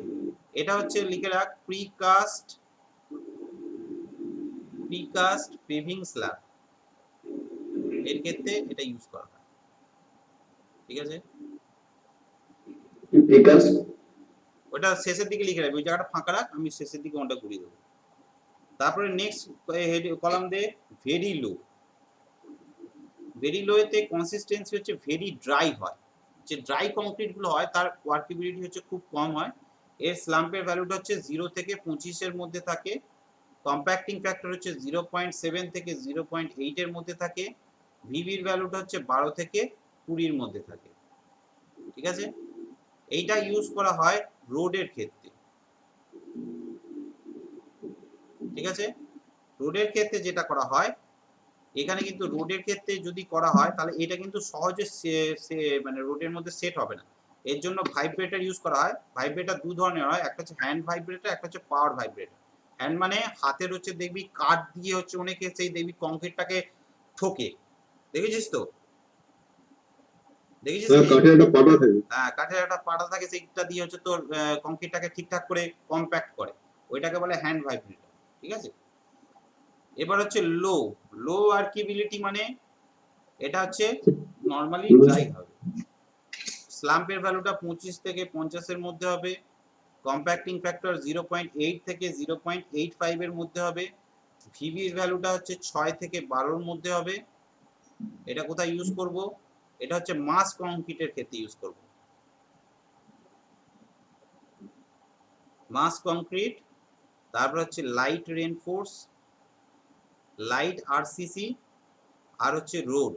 এটা হচ্ছে লিখে রাখ প্রিকাস্ট পেভিং স্ল্যাব, এর ক্ষেত্রে এটা ইউজ করা হয়। ঠিক আছে,
প্রিকাস্ট,
ওটা শেষের দিকে লিখে রাখবি, ওই জায়গাটা ফাঁকা রাখ, আমি শেষের দিকে ওটা ঘুরিয়ে দেবো। তারপরে নেক্সট কলাম দে ভেরি লো, ভেরি লো এতে কনসিস্টেন্সি হচ্ছে ভেরি ড্রাই হয়, যে ড্রাই কংক্রিটগুলো হয় তার ওয়ার্কেবিলিটি হচ্ছে খুব কম হয়। এর স্লাম্পের ভ্যালুটা হচ্ছে 0 থেকে 25 এর মধ্যে থাকে, কম্প্যাক্টিং ফ্যাক্টর হচ্ছে 0.7 থেকে 0.8 এর মধ্যে থাকে, ভিভির ভ্যালুটা হচ্ছে 12 থেকে 20 এর মধ্যে থাকে। ঠিক আছে, এইটা ইউজ করা হয় রোডের ক্ষেত্রে। ঠিক আছে, রোডের ক্ষেত্রে যেটা করা হয়, এখানে কিন্তু রোডের ক্ষেত্রে যদি করা হয় তাহলে এটা কিন্তু সহজে মানে রোডের মধ্যে সেট হবে না, এর জন্য ভাইব্রেটর ইউজ করা হয়। ভাইব্রেটর দু ধরনের হয়, একটা হচ্ছে হ্যান্ড ভাইব্রেটর, একটা হচ্ছে পাওয়ার ভাইব্রেটর। হ্যান্ড মানে হাতের হচ্ছে দেখবি কাঠ দিয়ে হচ্ছে অনেকে সেই দেখবি কংক্রিটটাকে ঠোকে, দেখেছিস তো, দেখেছিস
হ্যাঁ,
কি?
কাঠের একটা পাটা থাকে।
হ্যাঁ, কাঠের একটা পাটা থাকে, সেইটা দিয়ে হচ্ছে তোর কংক্রিটটাকে ঠিকঠাক করে কম্প্যাক্ট করে, ওইটাকে বলে হ্যান্ড ভাইব্রেটর। ঠিক আছে, এবার হচ্ছে লো। লো আর্কিবিলিটি মানে এটা হচ্ছে নর্মালি ড্রাই হবে, স্লাম্পের ভ্যালুটা 25 থেকে 50 এর মধ্যে হবে, কম্প্যাক্টিং ফ্যাক্টর 0.8 থেকে 0.85 এর মধ্যে হবে, ভিবির ভ্যালুটা হচ্ছে 6 থেকে 12 এর মধ্যে হবে। এটা কোথায় ইউজ করব? এটা হচ্ছে মাস কংক্রিটের ক্ষেত্রে ইউজ করব। মাস কংক্রিট, তারপর হচ্ছে লাইট রেনফোর্স, লাইট আরসিসি, আর হচ্ছে রোড,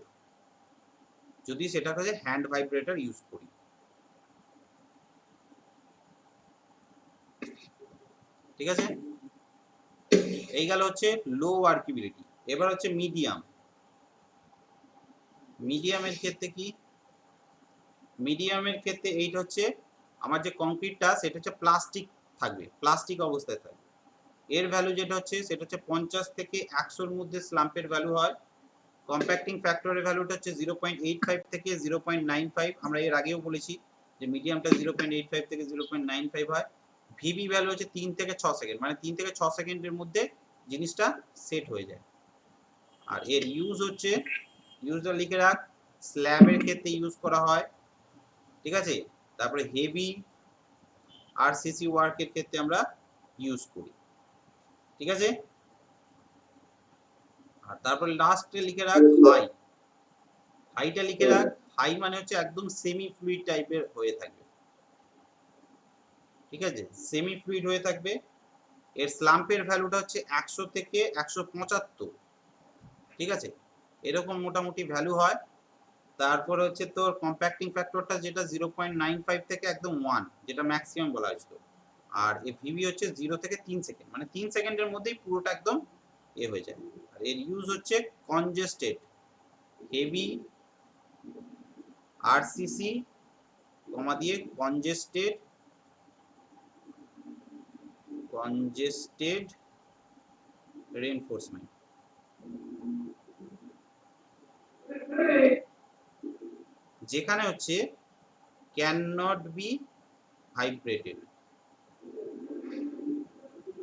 যদি সেটা হচ্ছে হ্যান্ড ভাইব্রেটর ইউজ করি। ঠিক আছে, এই গেল হচ্ছে লো ওয়ার্কিবিলিটি। এবার হচ্ছে মিডিয়াম। মিডিয়ামের ক্ষেত্রে কি? মিডিয়ামের ক্ষেত্রে এইটা হচ্ছে আমার যে কংক্রিটটা সেটা হচ্ছে প্লাস্টিক থাকবে, প্লাস্টিক অবস্থায় থাকবে। এর ভ্যালু যেটা হচ্ছে সেটা হচ্ছে 50 থেকে 100 এর মধ্যে স্লাম্পের ভ্যালু হয়। কম্প্যাক্টিং ফ্যাক্টরের ভ্যালুটা হচ্ছে 0.85 থেকে 0.95। আমরা এর আগেও বলেছি যে মিডিয়ামটা 0.85 থেকে 0.95 হয়। ভিবি ভ্যালু হচ্ছে 3 থেকে 6 সেকেন্ড, মানে 3 থেকে 6 সেকেন্ডের মধ্যে জিনিসটা সেট হয়ে যায়। আর এর ইউজ হচ্ছে, ইউজটা লিখে রাখ, স্ল্যাবের ক্ষেত্রে ইউজ করা হয়। ঠিক আছে, তারপরে হেভি আরসিসি ওয়ার্কের ক্ষেত্রে আমরা ইউজ করি। ঠিক আছে, আর তারপরে লাস্টে লিখে রাখ হাই। হাইটা লিখে রাখ, হাই মানে হচ্ছে একদম সেমি ফ্লুইড টাইপের হয়ে থাকবে। ঠিক আছে, সেমি ফ্লুইড হয়ে থাকবে। এর স্লাম্পের ভ্যালুটা হচ্ছে 100 থেকে 175। ঠিক আছে, এরকম মোটামুটি ভ্যালু হয়। তারপর হচ্ছে তোর কম্প্যাক্টিং ফ্যাক্টরটা যেটা 0.95 থেকে একদম 1, যেটা ম্যাক্সিমাম বলা হয়েছিল। আর এই ভিভি হচ্ছে 0 থেকে 3 সেকেন্ড, মানে 3 সেকেন্ডের মধ্যেই পুরোটা একদম হয়ে যায়। আর এর ইউজ হচ্ছে কনজেস্টেড, হেভি আরসিসি কমা দিয়ে কনজেস্টেড রেইনফোর্সমেন্ট। যেখানে হচ্ছে ক্যান নট বি ভাইব্রেটেড।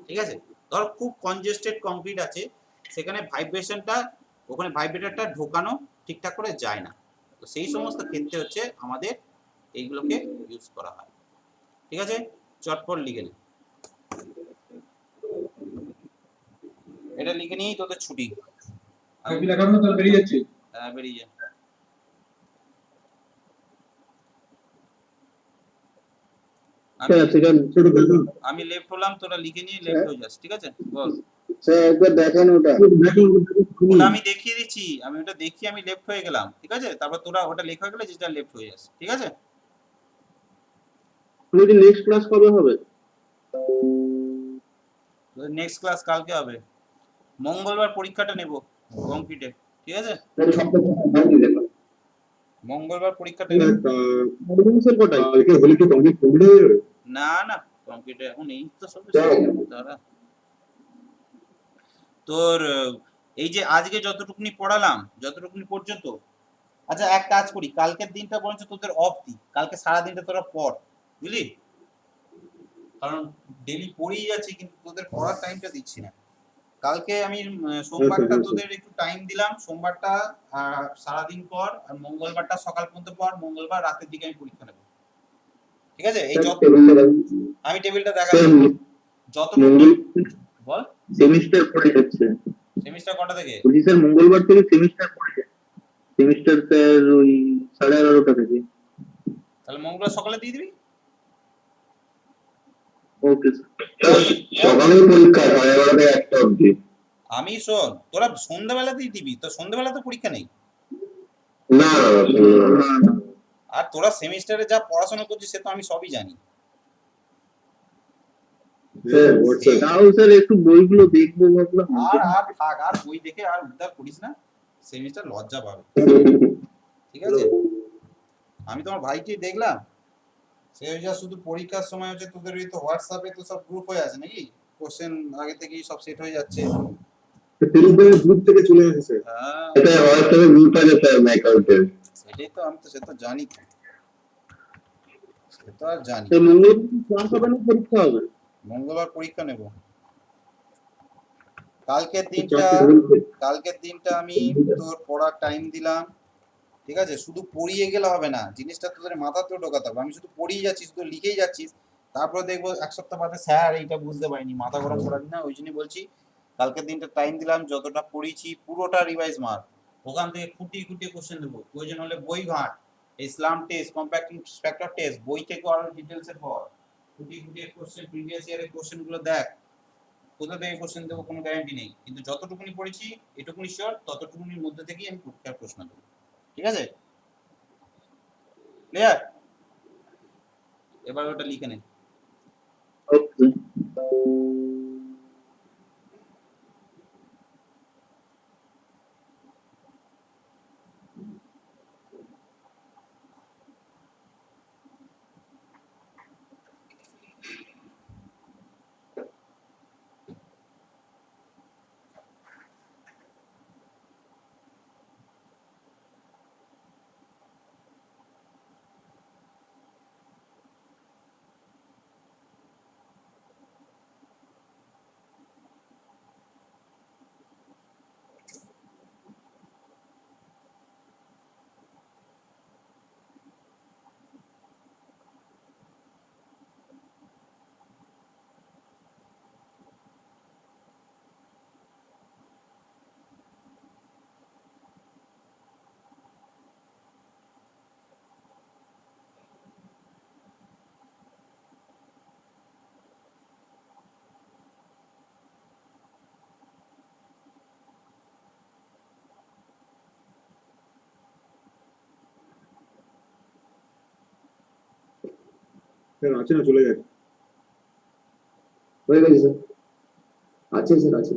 ঠিক আছে, ধর খুব কনজেস্টেড কংক্রিট আছে, সেখানে ভাইব্রেশনটা, ওখানে ভাইব্রেটরটা ঢোকানো ঠিকঠাক করে যায় না, তো সেই সমস্ত ক্ষেত্রে হচ্ছে আমাদের এইগুলোকে ইউজ করা হয়। ঠিক আছে, চটপট লিখে নে, এটা লিখে নিয়েই তোদের ছুটি।
আমি লেখার মতো বেরিয়ে যাচ্ছি।
বেরিয়ে যা। আমি লেফট হলাম, তোরা লিখে নিয়ে লেফট হয়ে যাস। ঠিক আছে, বল।
একবার দেখেন ওটা।
ওটা আমি দেখিয়ে দিচ্ছি, আমি ওটা দেখিয়ে আমি লেফট হয়ে গেলাম। ঠিক আছে, তারপর তোরা ওটা লেখা হয়ে গেলে যেটা লেফট হয়ে যাস। ঠিক আছে,
নেক্সট ক্লাস কবে হবে?
নেক্সট ক্লাস কালকে হবে, মঙ্গলবার পরীক্ষাটা নেব কংক্রিটে। ঠিক আছে, মঙ্গলবার পরীক্ষাটা নেব।
কালকে হলে কি কমপ্লিট হয়ে যাবে?
না না, কংক্রিটে এখন এই তো সব দাঁড়া। তোর এই যে আজকে যতটুকুনি পড়ালাম, যতটুকুনি পর্যন্ত, আচ্ছা এক কাজ করি, কালকের দিনটা বরঞ্চ তোদের অফ দিই, কালকে সারা দিনটা তোরা পড়, বুঝলি? কারণ ডেলি পড়েই যাচ্ছি কিন্তু তোদের পড়ার টাইমটা দিচ্ছি না। কালকে আমি সোমবারটা তোদের একটু টাইম দিলাম, সোমবারটা সারাদিন পর, আর মঙ্গলবারটা সকাল পর্যন্ত পর, মঙ্গলবার রাতের দিকে আমি পরীক্ষা নেব। ঠিক আছে, এই আমি টেবিলটা দেখাচ্ছি যতটুকু। বল,
সেমিস্টার পড়ে যাচ্ছে।
সেমিস্টার কটা থেকে?
বলছি স্যার মঙ্গলবার থেকে সেমিস্টার পড়ে যাচ্ছে। সেমিস্টার স্যার ওই 11:30টা থেকে।
তাহলে মঙ্গলবার সকালে দিয়ে দিবি।
Okay sir. সকালে পরীক্ষা 11:30 থেকে 1টা অবধি।
আমি শোন, তোরা সন্ধ্যাবেলাতেই দিবি, তো সন্ধ্যাবেলা তো পরীক্ষা নেই।
না
আর তোরা সেমিস্টারে যা পড়াশোনা করছিস সে তো আমি সবই জানি।
তাও স্যার একটু বইগুলো দেখবো ভাবলাম।
আর থাক, আর বই দেখে আর উদ্ধার করিস না, সেমিস্টার লজ্জা পাবে। ঠিক আছে, আমি তোমার ভাইকে দেখলাম, সে যা শুধু পরীক্ষার সময় হচ্ছে তোদের ওই তো হোয়াটসঅ্যাপে তো সব গ্রুপ হয়ে আছে নাকি, কোশ্চেন আগে থেকেই সব সেট হয়ে যাচ্ছে।
টেলিগ্রামের গ্রুপ থেকে চলে আসে স্যার।
হ্যাঁ
এটা হোয়াটসঅ্যাপে গ্রুপ আছে স্যার ম্যাকাউন্টের।
সেটাই তো, আমি তো সে তো জানি তো, সে তো আর জানি।
এই মঙ্গলবার ক্লাস হবে না পরীক্ষা হবে?
মঙ্গলবার পরীক্ষা নেব। কালকের দিনটা আমি তোর পড়ার টাইম দিলাম, ঠিক আছে? শুধু পড়িয়ে গেলে হবে না, জিনিসটা তোদের মাথাতেও ঢোকাতে হবে। আমি শুধু পড়িয়ে যাচ্ছিস, শুধু লিখেই যাচ্ছিস, তারপরে দেখবো এক সপ্তাহ বাদে স্যার এইটা বুঝতে পারিনি, মাথা গরম করাবি না। ওই জন্যই বলছি কালকের দিনটা টাইম দিলাম, যতটা পড়িয়েছি পুরোটা রিভাইজ মার, ওখান থেকে খুঁটিয়ে খুঁটিয়ে কোশ্চেন দেবো, প্রয়োজন হলে বই ঘাট, ইসলাম টেস্ট, কম্প্যাক্টিং ফ্যাক্টর টেস্ট, বই থেকে আরো ডিটেলসে পড়, খুঁটিয়ে খুঁটিয়ে কোশ্চেন, প্রিভিয়াস ইয়ারের কোশ্চেনগুলো দেখ। কোথা থেকে কোশ্চেন দেবো কোনো গ্যারান্টি নেই, কিন্তু যতটুকুনি পড়েছি এটুকুনি শিওর, ততটুকুনির মধ্যে থেকেই আমি পরীক্ষার প্রশ্ন দেবো, ঠিক আছে? ক্লিয়ার? এবার ওটা লিখে নে।
ওকে।
স্যার আছে না চলে গেছে?
হয়ে গেছে স্যার, আছে স্যার, আছে।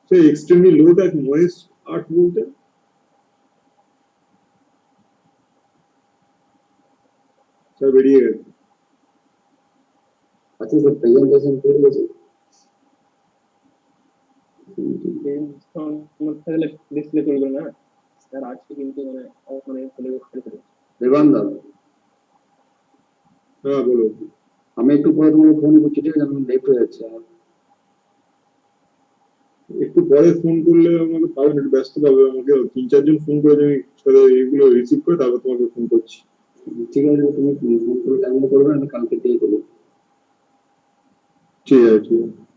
Sir extremely low that moist art বলতে স্যার বেরিয়ে গেছে।
আছে স্যার, প্রেজেন্টেশন করে গেছে।
ডিসপ্লে করবে না স্যার আজকে, কিন্তু
দেবান্দা,
হ্যাঁ বলো।
আমি একটু পরে তোমাকে ফোন করছি, ঠিক আছে? আমি লেট হয়ে যাচ্ছে আমার।
একটু পরে ফোন করলে আমাকে পাবেন, একটু ব্যস্ত পাবে আমাকে, 3-4 জন ফোন করে আমি এগুলো রিসিভ করে তারপর তোমাকে ফোন করছি।
ঠিক আছে, তুমি ফোন করে টাইম করবে, আমি কালকে দিয়ে করবো।
ঠিক আছে, ঠিক আছে।